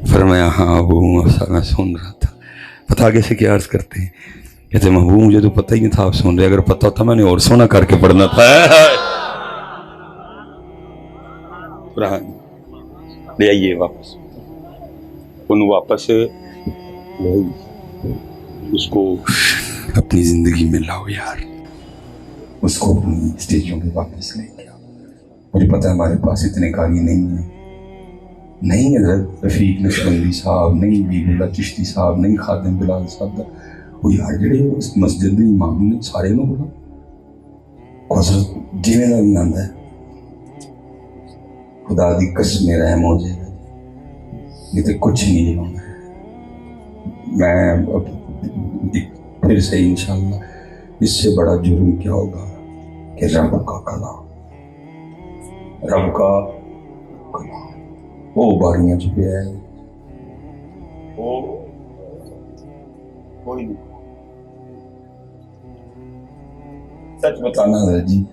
फरमाया हाँ अबू मूसा मैं सुन रहा था। पता आगे से क्या अर्ज़ करते हैं, कहते महबूब मुझे तो पता ही नहीं था आप सुन रहे, अगर पता होता मैंने और सोना करके पढ़ना था। ले आइए वापस, उन वापस ले उसको अपनी जिंदगी में लाओ यार, उसको अपनी स्टेजों पे वापस लेके आओ। मुझे पता है हमारे पास इतने कारी नहीं है, नहीं है रफीक नशबंदी साहब, नहीं बीबुल्ला चिश्ती साहब, नहीं खादिम बिलाल साहब, वो यार जेड़े उस मस्जिद के इमाम ने सारे लोग बोला हज़रत जिवें दा भी आंदा है, खुदा दी कसम रहम हो जाएगा, ये तो कुछ नहीं होना। میں پھر سے انشاءاللہ اس سے بڑا جرم کیا ہوگا کہ رب کا کلام، رب کا کلام وہ باریاں چھپیا ہے، وہ کوئی نہیں۔ سچ بتانا ہے جی،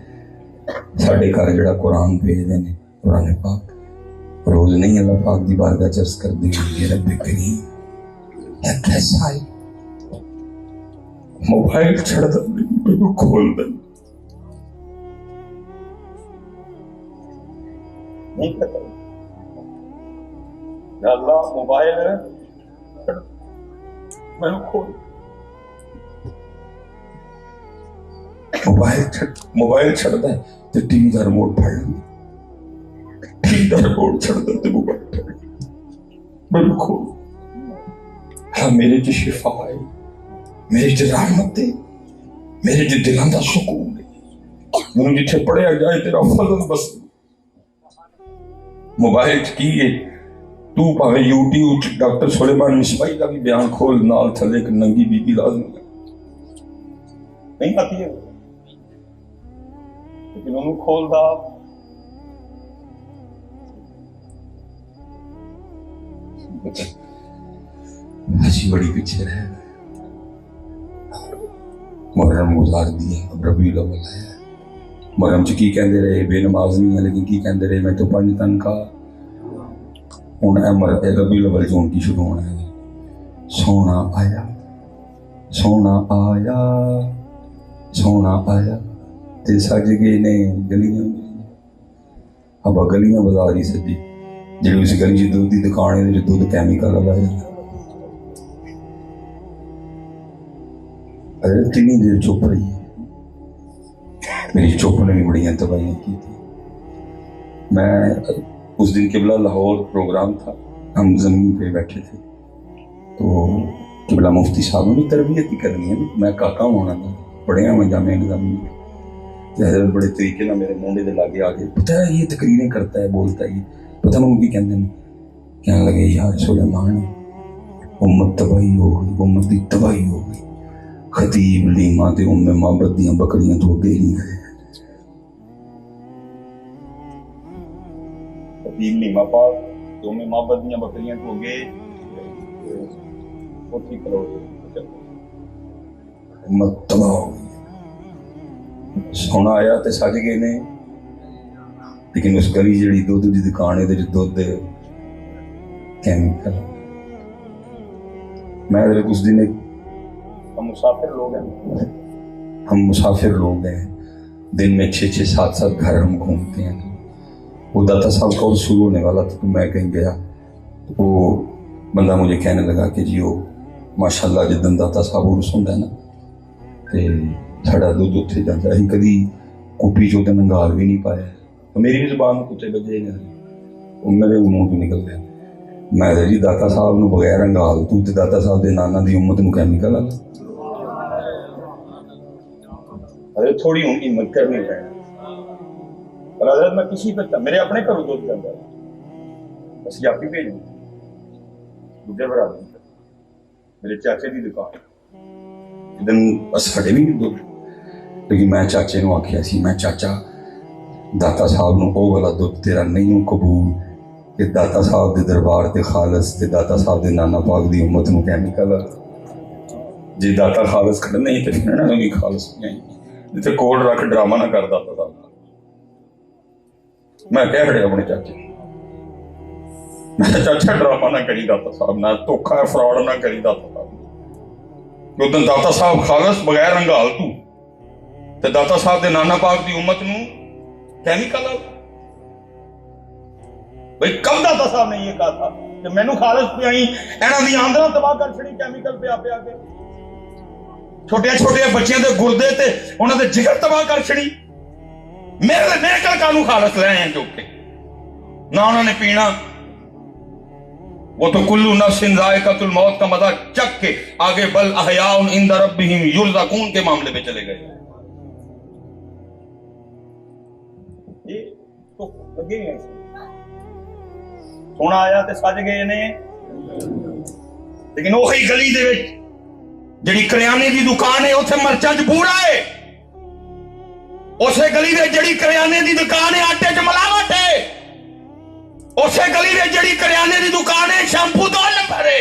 ساڈے گھر جڑا قرآن بھیجدے نے، قرآن پاک روز نہیں اللہ پاک دی بارگاہ چرس کر دیں گے رب کریم یہ کیسا ہے، موبائل چھڑ دیں کھول دیں نہیں پتا یا اللہ موبائل میں کھول موبائل چھڑتا ہے تو ٹی وی کا ریموٹ پھڑ لیں، ٹی وی کا ریموٹ چھڑتا ہے تو موبائل پھڑ میں کھول۔ ہاں میرے جو شفا ہے، میرے جو رحمت ہے، میرے جو دلان دا سکون ہے، میں جتھے پڑھیا جائے تیرا فضل بس۔ موبائل کی ہے تو پاوے یوٹیوب ڈاکٹر سلیمان مصباحی کا بھی بیان کھول، نال تھلے ایک ننگی بی بی لازم ہے، نہیں آتی ہے لیکن انہوں کھول دا اسی بڑی پیچھے رہے محرم گزار دیا، اب ربیع الاول ہے۔ محرم چ کی کہندے رہے بے نماز نہیں ہے، لیکن کی کہندے رہے میں تو پڑھ تن کا ہوں اے ربیع الاول جون کی شروع ہونا ہے۔ سونا آیا سونا آیا سونا آیا تے سج گئے نے گلیاں، اب گلیاں بازار ہی سجی جی اس گلی چ دودھ کی دکان ہے جو دودھ کیمیکل والا ہے۔ کتنی دیر چپ رہی ہے، میری چپ نے بھی بڑی تباہیاں کی تھی۔ میں اس دن قبلہ لاہور پروگرام تھا، ہم زمین پہ بیٹھے تھے تو قبلہ مفتی صاحب نے بھی تربیت ہی کرنی ہے، میں کاکا ہونا تھا، پڑھیا میں جامعہ نظامی حضرت بڑے طریقے نہ میرے مونڈے دے لاگے آگے پتہ ہے یہ تقریریں کرتا ہے بولتا ہے، پتہ میں کی کہنے کہنے لگے یار سلیمان امت تباہی ہو گئی، امت کی تباہی ہو گئی، خطیب لیما تے ام محبت دیاں بکریاں تو اگے نہیں گئے، خطیب لیما پاک تے ام محبت دیاں بکریاں تو اگے اٹھی کرو امت تباہ ہو گئی۔ سونا آیا تے سج گئے نے، لیکن اس گلی جڑی دودھ دی دکان ہے دودھ کیمیکل۔ میں اس دن ہم مسافر لوگ ہیں، دن میں 6-7 گھر ہم گھومتے ہیں۔ وہ داتا صاحب کا شروع ہونے والا تھا تو میں کہیں گیا، وہ بندہ مجھے کہنے لگا کہ جی وہ ماشاءاللہ جدن داتا صاحب وہ سنتا ہے نا تے ساڈا دودھ اتنے جاتا ہے، کدی کپی چو ننگال بھی نہیں پایا، تو میری بھی زبان کتے بجے وہ میرے منہ تو نکل گیا۔ میں جی داتا صاحب نو بغیر انگال تو تے داتا صاحب دے نانا دی امت نو کیمیکل آ تھوڑی ہوں ہمت کرنی پڑنا۔ اور حضرت میں کسی پہ میرے اپنے گھروں دودھ جاتا ہے، بس آپ ہی بھیج دوجے بھرا دیں میرے چاچے دی دکان دن ساڈے بھی نہیں دودھ، لیکن میں چاچے نو آخیا سی میں چاچا داتا صاحب نو او والا دودھ تیرا نہیں قبول کہ داتا صاحب دے دربار تے خالص تے داتا صاحب دے نانا پاک دی امت نو کیمیکل جی داتا خالص کھڑا نہیں تے پھر نہ بھی خالص نہیں جتے کوڈ رکھ ڈرامہ نہ کر داتا صاحب۔ میں کہہ رہے اپنے چاچے میں چاچا ڈرامہ نہ کری داتا صاحب، نہ دھوکھا فراڈ نہ کری داتا صاحب، کیوں داتا صاحب خالص بغیر انگال تو تے داتا صاحب دے نانا پاک دی امت نو کیمیکل آ۔ بھئی کب داتا صاحب نے یہ کہا تھا کہ میں نو خالص پہ آئی اینا دی آمدنہ تباہ کر چھڑی کیمیکل پہ آپے آگے، چھوٹے بچیاں دے گردے تے انہاں دے جگر تباہ کر چھڑی، میرے کل کانو خالص لے ہیں جو کہ نہ انہوں نے پینا، وہ تو کلو نفس ذائقۃ الموت کا مزہ چک کے آگے بل احیاء عند ربہم یرزقون کے معاملے میں چلے گئے۔ یہ تو لگے ہیں سونا آیا تے سج گئے نے لیکن وہی گلی دے وچ جڑی کریانے دی دکان ہے اتنے مرچاں چ بوڑا ہے، اسے گلی دے جڑی کریانے دی دکان ہے آٹے چ ملاوٹ ہے، اسے گلی دے جڑی کریانے دی دکان ہے شیمپو 2 نمبر ہے،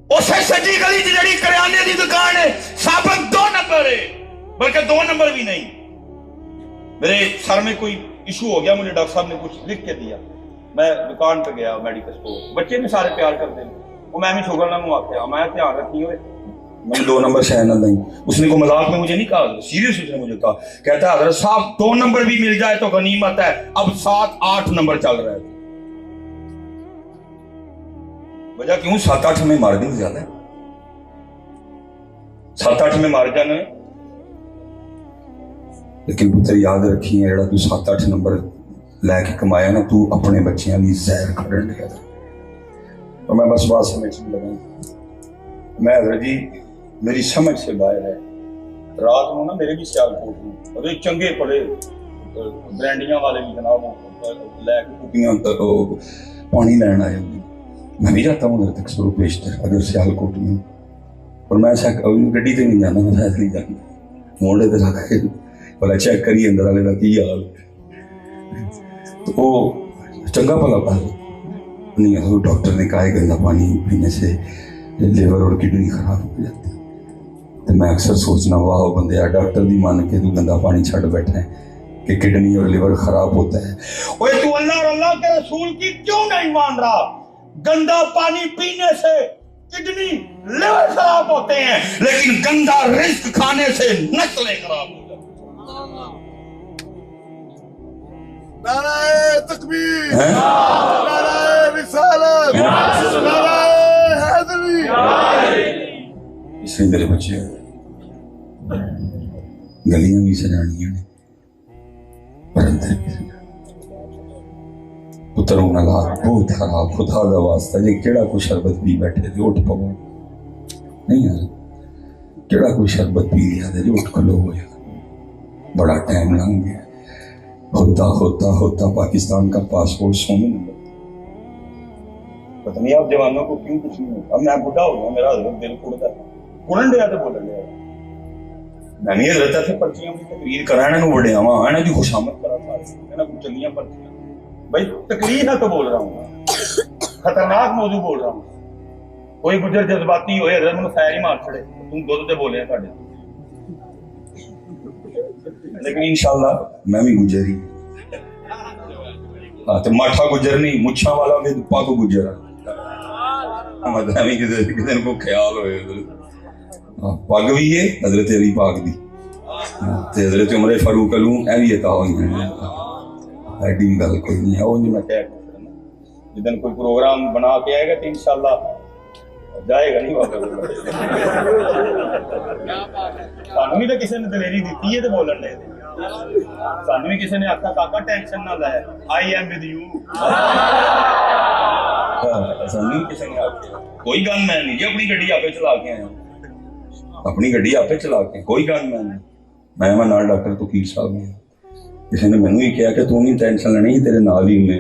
اسے سجی گلی دی جڑی کریانے دی دکان ہے ثابت 2 نمبر ہے، بلکہ 2 نمبر بھی نہیں۔ میرے سر میں کوئی ایشو ہو گیا، مجھے ڈاکٹر صاحب نے کچھ لکھ کے دیا، میں دکان پہ گیا میڈیکل اسٹور، بچے بھی سارے پیار کرتے ہیں، وہ میں بھی شوگر نہ منہ آخیا میں دھیان رکھی ہوئے میں 2 نمبر شہ نہ دیں۔ اس نے کو مذاق میں مجھے نہیں کہا، سیریس اس نے مجھے کہا، کہتا ہے حضرت صاحب 2 نمبر بھی مل جائے تو غنیمت ہے، اب 7-8 نمبر چل رہا ہے۔ وجہ کیوں 7-8 میں مار دیں زیادہ ہے، 7-8 میں مار جانا ہے، لیکن پتر یاد رکھی ہے جڑا تو 7-8 نمبر لے کے کمایا نا، تو اپنے بچیاں لی زہر کھڑن لیا تھا۔ اور میں بس بات سمجھنے لگا، میں حضرت جی میری سمجھ سے باہر ہے، رات میں نا میرے بھی سیال کوٹ میں اور چنگے پڑے برانڈیاں والے بھی جناب لے کے کپیاں پانی لین آئے ہوئے، میں بھی جاتا ہوں ادھر تک سرو پیشتر اگر سیال کوٹ میں، اور میں گڈی تے نہیں جانا، میں شاید نہیں جانا، موڑے تے لا کے بلا چیک کریے اندر والے کا کی حال، تو وہ چنگا بھلا پہلے نہیں، ڈاکٹر نے کہا ہے گندا پانی پینے سے لیور اور کڈنی خراب ہو جاتی ہے، تو میں اکثر سوچنا واہ بندے ڈاکٹر دی مان کے تو گندا پانی چھڑ بیٹھا ہے کہ کڈنی اور لیور خراب ہوتا ہے۔ اوے تو اللہ اور اللہ کے رسول کی کیوں نہیں مان رہا؟ گندا پانی پینے سے کڈنی لیور خراب ہوتے ہیں، لیکن گندا رزق کھانے سے نسلیں خراب ہو جاتی ہیں۔ نعرہ تکبیر، نعرہ رسالت، نعرہ حیدری۔ اس لیے میرے بچے گلیاں بھی سجانیاں نے پر اندر بھی سجانیاں، پتروں نہ لات بہت خراب، خدا دا واسطہ جی کیڑا کوئی شربت پی بیٹھے تھے اٹھ پاؤ نہیں یار، کیڑا کوئی شربت پی لیا تھا جو اٹھ کھلو ہو جاتا، بڑا ٹائم لگ گیا، ہوتا پاکستان کا پاسپورٹ سونے نمبر، پتہ نہیں آپ جوانوں کو کیوں کچھ نہیں ہوتا۔ اب میں بڑھا ہو گیا، میرا حضرت دل کڑتا ہے، کڑن دیا تو بولن دیا، میں نہیں حضرت سے پرچیاں بھی تقریر کرانا نو بڑھیا وہاں ہے نا جی خوشامد کرا سارے نا کچھ چنگیاں پرچیاں بھائی تقریر نہ تو بول رہا ہوں، خطرناک موضوع بول رہا ہوں، کوئی گجر جذباتی ہوئے حضرت میں خیر ہی مار چھڑے تم دودھ تے بولے ہیں ساڈے، لیکن انشاءاللہ میں بھی گجر ہی ہاں تو ماٹھا گجر نہیں، مچھا والا بھی پاک گجر مطلب کسی کو خیال ہوئے پگ بھی ہے حضرت علی پاک دی تے حضرت عمر فاروق علوں اے بھی عطا ہوئی ہیں، ایڈی بھی گل کوئی نہیں ہے، وہ نہیں میں کہہ جدن کوئی پروگرام بنا کے آئے گا تو انشاءاللہ جائے گا نہیں واپس، سانو بھی تو کسی نے دلیری دیتی ہے تو بولن دے، سانو بھی کسی نے آخا کاکا ٹینشن نہ لے آئی ایم ود یو، سانو بھی کسی نے آخیا کوئی گن مین نہیں جی، اپنی گڈی آپ چلا کے آیا، اپنی گڈی آپ چلا کے کوئی گن مین نہیں، میں نال ڈاکٹر توقیر صاحب نے کسی نے مینوں ہی کہا کہ تو نہیں ٹینشن لینی تیرے نال ہی ہونے،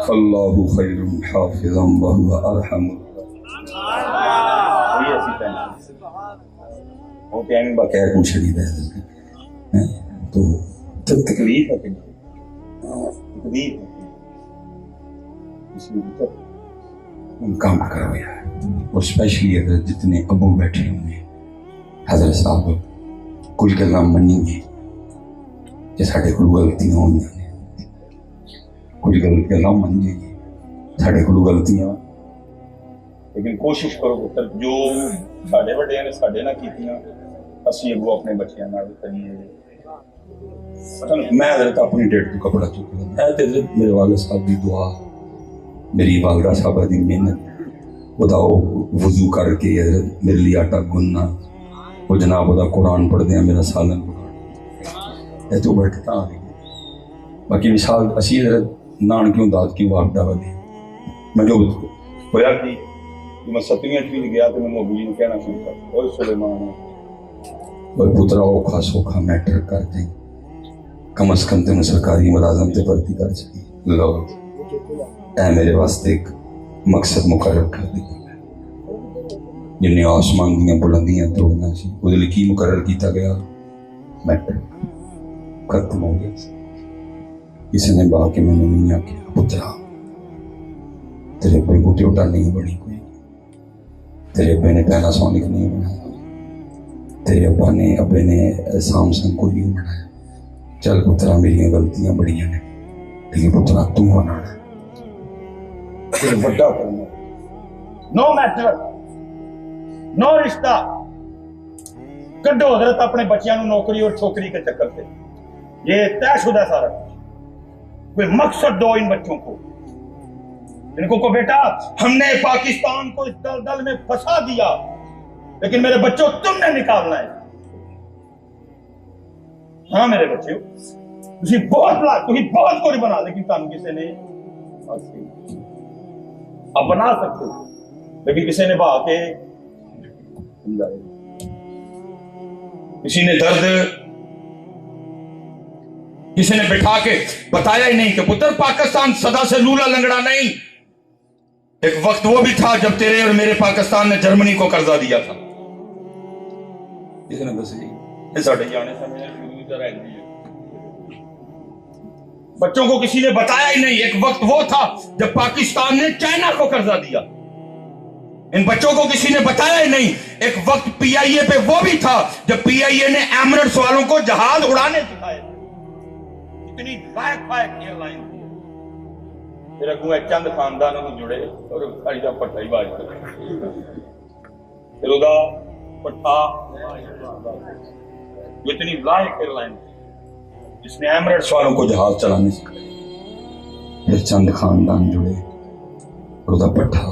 فاللہ خیر حافظا وهو ارحم، کوئی ایسی ٹینشن وہ کہیں گے بقیر کچھ نہیں دے تو تکلیف ہے تکلیف کام کرو یار، اور اسپیشلی اگر جتنے ابو بیٹھے ہوئے ہیں حضرت صاحب کچھ گلاں منیں گے کہ ساڈے کول غلطیاں ہوئیاں نے، کچھ گلاں من گے ساڈے کول غلطیاں، لیکن کوشش کرو پتر جو ساڈے وڈیاں نے ساڈے نال کیتیاں اسی اگوں اپنے بچیاں نال کریے۔ میں حضرت اپنی ڈیٹ تو کپڑا چک لیا، حضرت میرے والد صاحب کی دعا، میری والدہ صاحبہ دی محنت، خدا وضو کر کے حضرت میرے لیے آٹا گننا، وہ جناب خدا قرآن پڑھ دیا میرا سالن پکانا، یہ تو بیٹھتا آ گئی۔ باقی مثال اسی حضرت نان کیوں داد کیوں واپڈا والے میں جو ہویا کہ میں 7ویں 8ویں گیا تو میں ابو جی نے کہنا شروع کر اوے سلیمان وہ پترا اوکھا سوکھا میٹر کر دیں، کم از کم تینوں سرکاری ملازم تے بھرتی کر سکی، لو اے میرے واسطے ایک مقصد مقرر کر دی۔ जिन्हें आसमान दियां बुलंदियां तोड़ना सी ਉਹਦੇ ਲਈ ਕੀ ਮੁਕਰਰ ਕੀਤਾ ਗਿਆ मैटर खत्म हो गया किसी ने बा के मैंने नहीं आख्या पुत्रा तेरे पे टोटा नहीं बनी कोई तेरे अब्बे ने पैनासोनिक नहीं बनाया तेरे अब्बे ने सैमसंग कोई नहीं बनाया चल पुत्रा मेरी गलतियां बड़ियां ने लेकिन पुत्रा तू बनाना फिर बड़ा करना नो मैटर नो रिश्ता कड्डो हजरत अपने बच्चियों को नौकरी और छोकरी के चक्कर से ये तयशुदा सारा कोई मकसद दो इन बच्चों को इनको को बेटा हमने पाकिस्तान को इस दलदल में फंसा दिया लेकिन मेरे बच्चों तुमने निकालना है हाँ मेरे बच्चों तुझे बहुत कोई बना लेकिन काम किसी ने अब बना सकते हो लेकिन किसी ने बहा के किसी ने दर्द किसी ने बिठा के बताया ही नहीं कि पुत्र पाकिस्तान सदा से लूला लंगड़ा नहीं एक वक्त वो भी था जब तेरे और मेरे पाकिस्तान ने जर्मनी को कर्जा दिया था किसी ने दस बच्चों को किसी ने बताया ही नहीं एक वक्त वो था जब पाकिस्तान ने चाइना को कर्जा दिया इन बच्चों को किसी ने बताया ही नहीं एक वक्त पीआईए पे वो भी था जब पीआईए ने एमिरेट्स वालों को जहाज उड़ाने सिखाए इतनी लायक एयरलाइन फिर अगू चंद खानदान जुड़े और का पट्टा ही बाज कर फिर उदा पट्टा इतनी लायक एयरलाइन जिसने एमिरेट्स वालों को जहाज चलाने सिखाए फिर चंद खानदान जुड़े और उदा पट्टा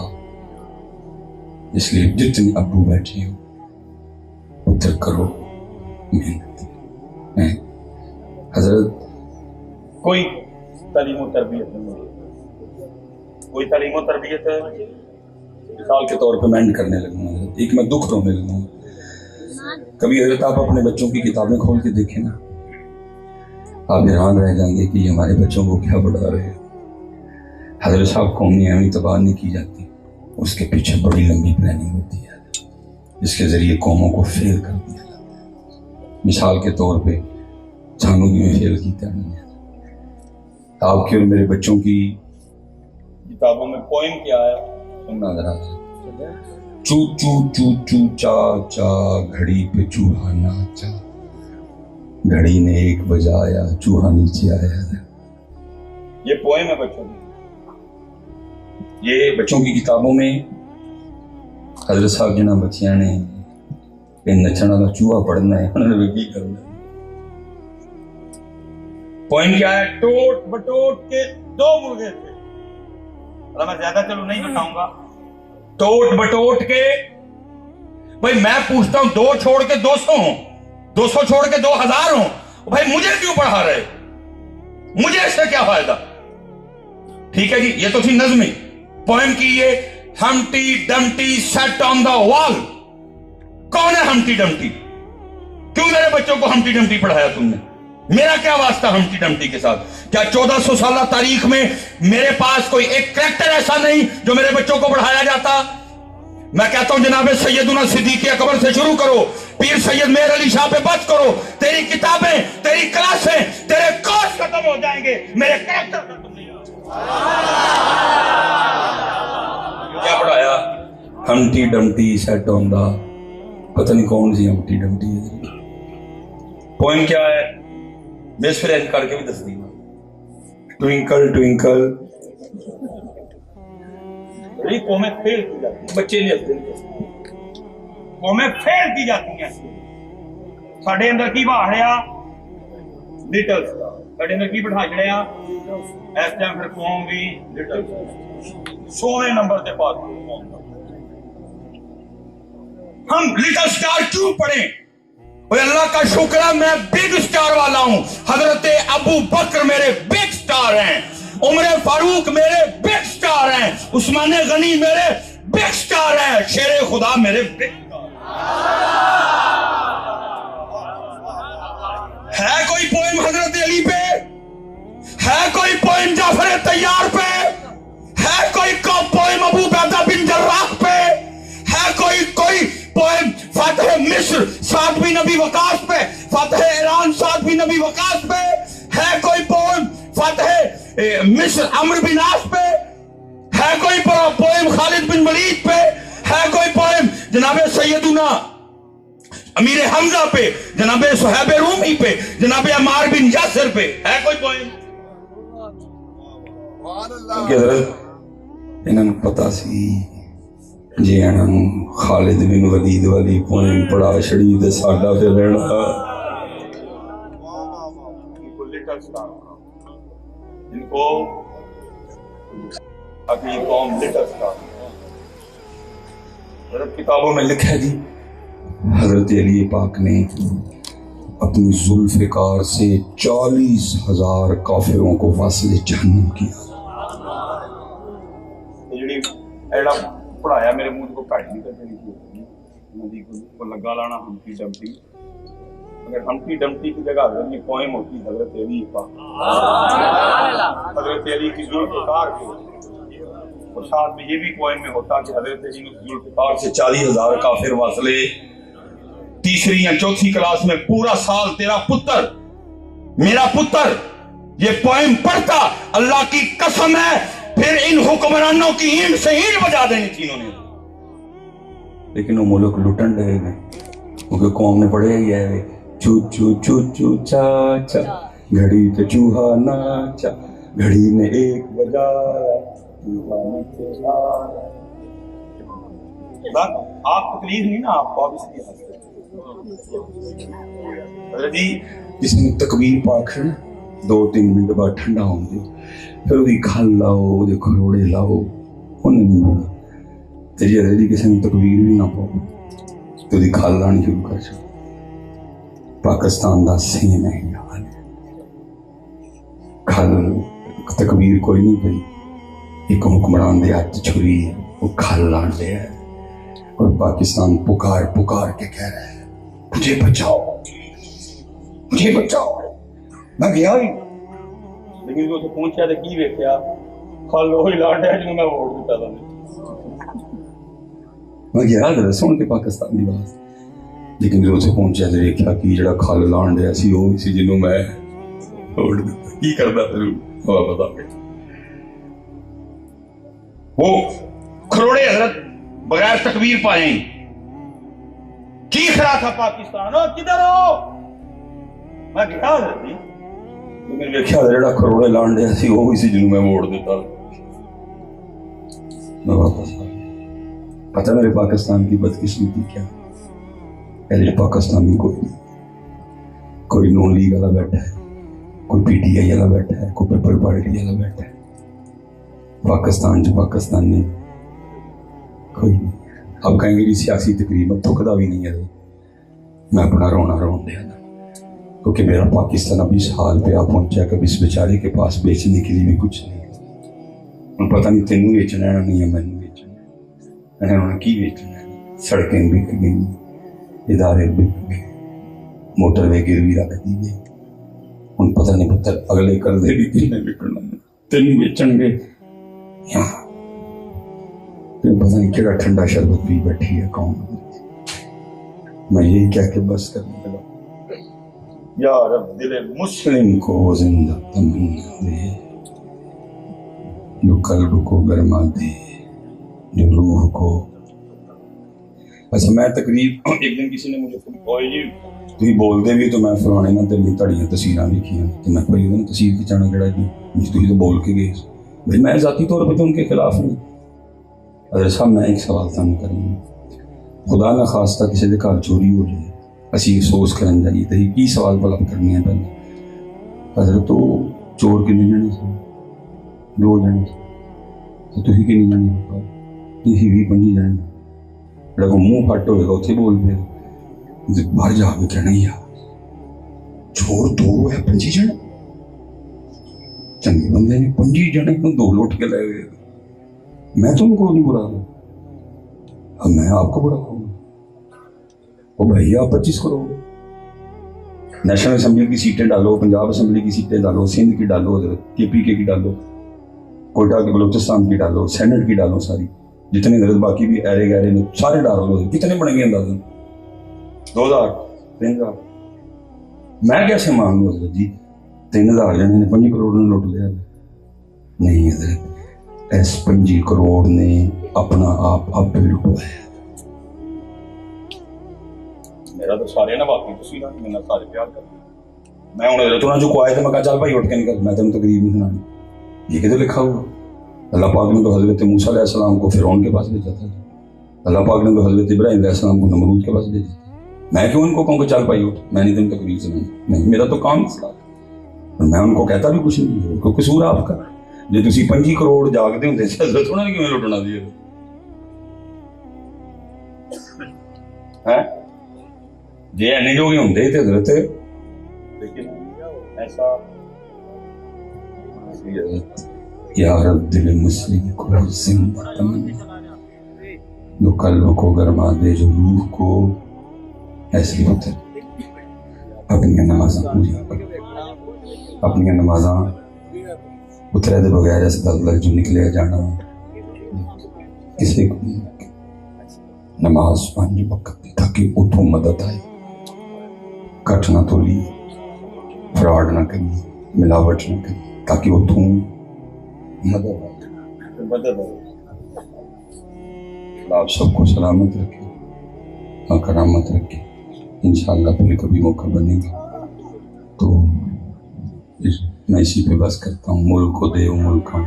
इसलिए जितने अब्बू बैठे हो पुत्र करो मेहनत हजरत कोई तालीम और तरबियत नहीं कोई तालीम और तरबियत मिसाल के तौर पे मैं एंड करने लगूंगा एक मैं दुख रोने लगूंगा कभी हजरत आप अपने बच्चों की किताबें खोल के देखें ना आप हैरान रह जाएंगे कि हमारे बच्चों को क्या पढ़ा रहे हैं हजरत साहब कौमी अहमी तबाह नहीं की जाती उसके पीछे बड़ी लंबी प्लानिंग होती है जिसके जरिए कौमों को फेल कर दिया जाता है मिसाल के तौर पे सानू भी फेल किया आपके और मेरे बच्चों की किताबों में पोएम क्या है सुनना जरा चू चू चू चू चा चा घड़ी पे चूहा नाचा घड़ी ने एक बजाया चूहा नीचे आया ये पोएम है बच्चों की ये बच्चों की किताबों में हजरत साहब जिन्हों बच्चियां ने नचण वाला चूहा पढ़ना है उन्होंने की करना पॉइंट क्या है टोट बटोट के दो मुर्गे थे मैं ज्यादा चलो नहीं बताऊंगा टोट बटोट के भाई मैं पूछता हूं 2 छोड़ के 200 हो 200 छोड़ के 2000 हो भाई मुझे क्यों पढ़ा रहे मुझे इससे क्या फायदा ठीक है जी ये तो थी नज़्मी पोएम की ये Humpty Dumpty set on the wall कौन है हम्टी डम्टी क्यों मेरे बच्चों को हम्टी डम्टी पढ़ाया तुमने मेरा क्या वास्ता हम्टी डम्टी के साथ क्या 1400 साल तारीख में मेरे पास कोई एक करैक्टर ऐसा नहीं जो मेरे बच्चों को पढ़ाया जाता मैं कहता हूं जनाब सैयदुना सिद्दीक़ अकबर से शुरू करो पीर सैयद मेहर अली शाह पे बस करो तेरी किताबें तेरी क्लासें तेरे कोर्स खत्म हो जाएंगे मेरे करैक्टर खत्म नहीं क्या पढ़ाया Humpty Dumpty set on the पता नहीं कौन सी हम्टी डम्टी पोएम क्या है बेस फिर करके भी दस दी ट्विंकल ट्विंकल कौमें फेल की जाती बच्चे नहीं हंसते कौमें फेल की जाती हैं साढ़े अंदर की बाहरिया लिटल साढ़े अंदर की बिठा छड़िया इस टाइम फिर कौम भी लिटल 100वें नंबर से पास हम लिटल स्टार क्यों पढ़े अल्लाह का शुक्र है मैं बिग स्टार वाला हूं हजरत अबू बकर मेरे बिग स्टार हैं उमर फारूक मेरे बिग स्टार हैं उस्मान गनी मेरे बिग स्टार हैं शेर खुदा मेरे बिग स्टार है कोई पोएम हजरत अली पे है कोई पोएम जाफर तैयार पे है कोई पोएम अबू बैदा बिन जर्राह पे है कोई मिस्र सातवीं नबी वकास पे, फतह ईरान सातवीं नबी वकास पे है कोई पोएम, फतह मिस्र अमर बिन आस पे है कोई पोएम, खालिद बिन वलीद पे है कोई पोएम, जनाबे सैयदुना अमीर हमजा पे, जनाबे सुहैब रूमी पे, जनाबे अमार बिन यासिर पे है कोई पोएम? इन्हां नूं पता सी जे इन्हां नूं खालिद बिन वलीद वाली पोएम पढ़ा छड़ी ते साडा फिर रहना इनको अभी कौम लिटर्स का किताबों में लिखा है जी, हजरत अली पाक ने अपनी जुल्फ़िकार से 40,000 काफिरों को वासिल जहन्नम किया। एड़ा पढ़ाया मेरे मुंह को काट नहीं करते नदी को लगा लाना हम्टी डम्टी, अगर हम्टी डम्टी की जगह अगर ये पोएम होती हजरत अली पाक, हजरत अली की जुल्फ़िकार की, और साथ में ये भी पोएम में होता कि हजरत अली ने जुल्फ़िकार से 40,000 काफिर वासले, तीसरी या चौथी क्लास में पूरा साल तेरा पुत्र मेरा पुत्र ये पोएम पढ़ता, अल्लाह की कसम है फिर इन हुक्मरानों की ईंट से ईंट बजा देनी थी इन्होंने। लेकिन वो मुल्क लुटन रहे हैं क्योंकि कौम ने पढ़े ही है चू चू चू चू चा चा, घड़ी पे चूहा नाचा, घड़ी ने एक बजाया, चूहा नीचे आया। आप तकलीफ नहीं ना, आपको आप इसलिए हंसते जी। जिसने तकबीर पाक है 2-3 मिनट बाद ठंडा होंगे, फिर वो खल लाओ, वो खरोड़े लाओ, उन्हें नहीं होगा तेरी अरेडी किसी ने तकबीर भी ना पाओ तो वो खल लानी शुरू कर जाओ। पाकिस्तान का सेम है हाल, खल तकबीर कोई नहीं पई, एक हुक्मरान दे हाथ छुरी है वो खल लान दे है, और पाकिस्तान पुकार पुकार के कह रहा है मुझे बचाओ मुझे बचाओ। मैं गया ही लेकिन जो पहुंचा तो की वेख्या खल वही लाडा जिन्होंने मैं वोट दिता था, मैं गया जरा सुन के पाकिस्तान की बात, लेकिन जो उसे पहुंचा तो देखा कि जरा खल लाण दिया सी वो सी जिन्हों मैं वोट दिता। की करदा फिर हवा बता के वो खरोड़े हजरत बगैर तकबीर पाए चीख रहा था पाकिस्तान, ओ किधर हो? मैं क्या जी मैंने देखा जरा खरोड़े लाण दिया सी वो सी जिन्हों मैं वोट दिता। मैं वापस आ गया। पता मेरे पाकिस्तान की बदकिस्मती क्या, पहले पाकिस्तानी कोई नॉन लीग वाला बैठा है, कोई पीटीआई वाला बैठा है, कोई पीपल पार्टी वाला बैठा है। पाकिस्तान च पाकिस्तानी कोई नहीं। अब कहेंगे कि सियासी तकरीब अब थुकदा भी नहीं है, मैं अपना रोना रोन दिया था क्योंकि मेरा पाकिस्तान अभी इस हाल पे आ पहुंचा कभी इस बेचारे के पास बेचने के लिए भी कुछ नहीं। उन्हें पता नहीं तेनू बेचना है नहीं है मैनू बेचना है, उन्हें की बेचना है। सड़कें बिक गई, इदारे बिक गए, मोटरवे गिरवी रख दी गई, उन पता नहीं पता अगले कर दे भी किन्ने बिकना तेनू बेचणगे। यहाँ पता नहीं केड़ा ठंडा शरबत पी बैठी है कौन। मैं यही कह के बस करने लगा, या रब दिले मुस्लिम को जिंदा तमन्ना दे, जो कल्ब को गरमा दे, जो रूह को। अच्छा मैं तकरीब एक दिन किसी ने मुझे जी तुम बोलते भी तो मैं फलाने ना तेरी धड़ियां तस्वीर लिखियां तो मैं कोई उन्होंने तस्वीर खिंचाना केड़ा जी तुम तो बोल के गए भाई मैं जाती तौर पर तो उनके खिलाफ नहीं। अगर साहब मैं एक सवाल तुम करूँगा, खुदा ना खास्ता किसी के घर चोरी हो जाए असी अफसोस करन जाइए तो की सवाल भला करने हैं पहले हजरत तो चोर कितने जने से 2 जने तो तुम कि जने तुम भी 25 जने जो मुँह फट होएगा उत्थे बोल पे बाहर जाके कहना यार चोर 2 है 25 जने चंगे बंदे ने 25 जने को 2 लुट के ले गए। मैं तुमको नहीं बुरा अब मैं आपको बुरा कहूँगा। ओ भैया 25 करोड़ नेशनल असेंबली की सीटें डालो, पंजाब असेंबली की सीटें डालो, सिंध की डालो, KPK की डालो, कोयटा के बलोचिस्तान की डालो, सेनेट की डालो, सारी जितने दर्द बाकी भी ऐरे गहरे ने सारे डालो, कितने बनेंगे अंदाजा 2000 3000 मैं कैसे मान लूँ हजरत जी 3000 जने ने 5 करोड़ ने लुट लिया नहीं हजरत इस 5 करोड़ ने अपना आप आपे लुटवाया मेरा तो सारे ना बाकी तुसी ना मेरे सारे प्यार कर मैं हूँ हजरत उन्होंने जो कुआए थे मैं कहा चल भाई उठ के निकल मैं तेन तकरीब नहीं सुनानी ये किधर लिखा हुआ अल्लाह पाक ने तो हजरत मूसा अलैहिस्सलाम को फिरौन के पास भेजा था अल्लाह पाक ने तो हजरत इब्राहीम अलैहिस्सलाम को नमरूद के पास भेजा था मैं क्यों उनको कहूँ कि चल भाई उठ मैं नहीं तेन तकरीब सुनानी नहीं मेरा तो काम इसला मैं उनको कहता भी कुछ नहीं उनको कसूर आपका जे तुसी 5 करोड़ जागते होंगे हजरत उन्होंने किवें लुटना दिया है जे इन्ने जोगे होंगे तो हजरत लेकिन ऐसा या रब दिल मुस्लिम को जिंदा तमन्ना जो कल्ब को गरमा दे जो रूह को ऐसी होते अपनी नमाज़ां पूरी अपनी नमाज़ां उतरे दे बगैर ऐसे दल जो निकले जाना किसी को नमाज 5 वक्त ताकि उठो मदद आए कट ना तोली फ्रॉड ना करी मिलावट ना करी ताकि उठो मदद आप सबको सलामत रखे और करामत रखे इंशाअल्लाह फिर कभी मौका बनेगा तो मैं इसी पे बस करता हूँ मुल्क दे मुल्कां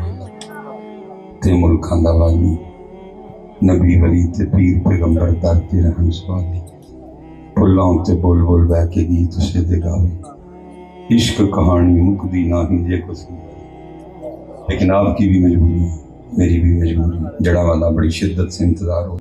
ते मुल्कां दा वाली नबी वली ते पीर पैगंबर दर ते रहन सवाली पुल्लां ते बोल बोल बह के गीत उसे दे गावे इश्क कहानी मुकदी ना ही जे कुछ लेकिन आपकी भी मजबूरी है मेरी भी मजबूरी है जड़ा वाला बड़ी शिद्दत से इंतजार हो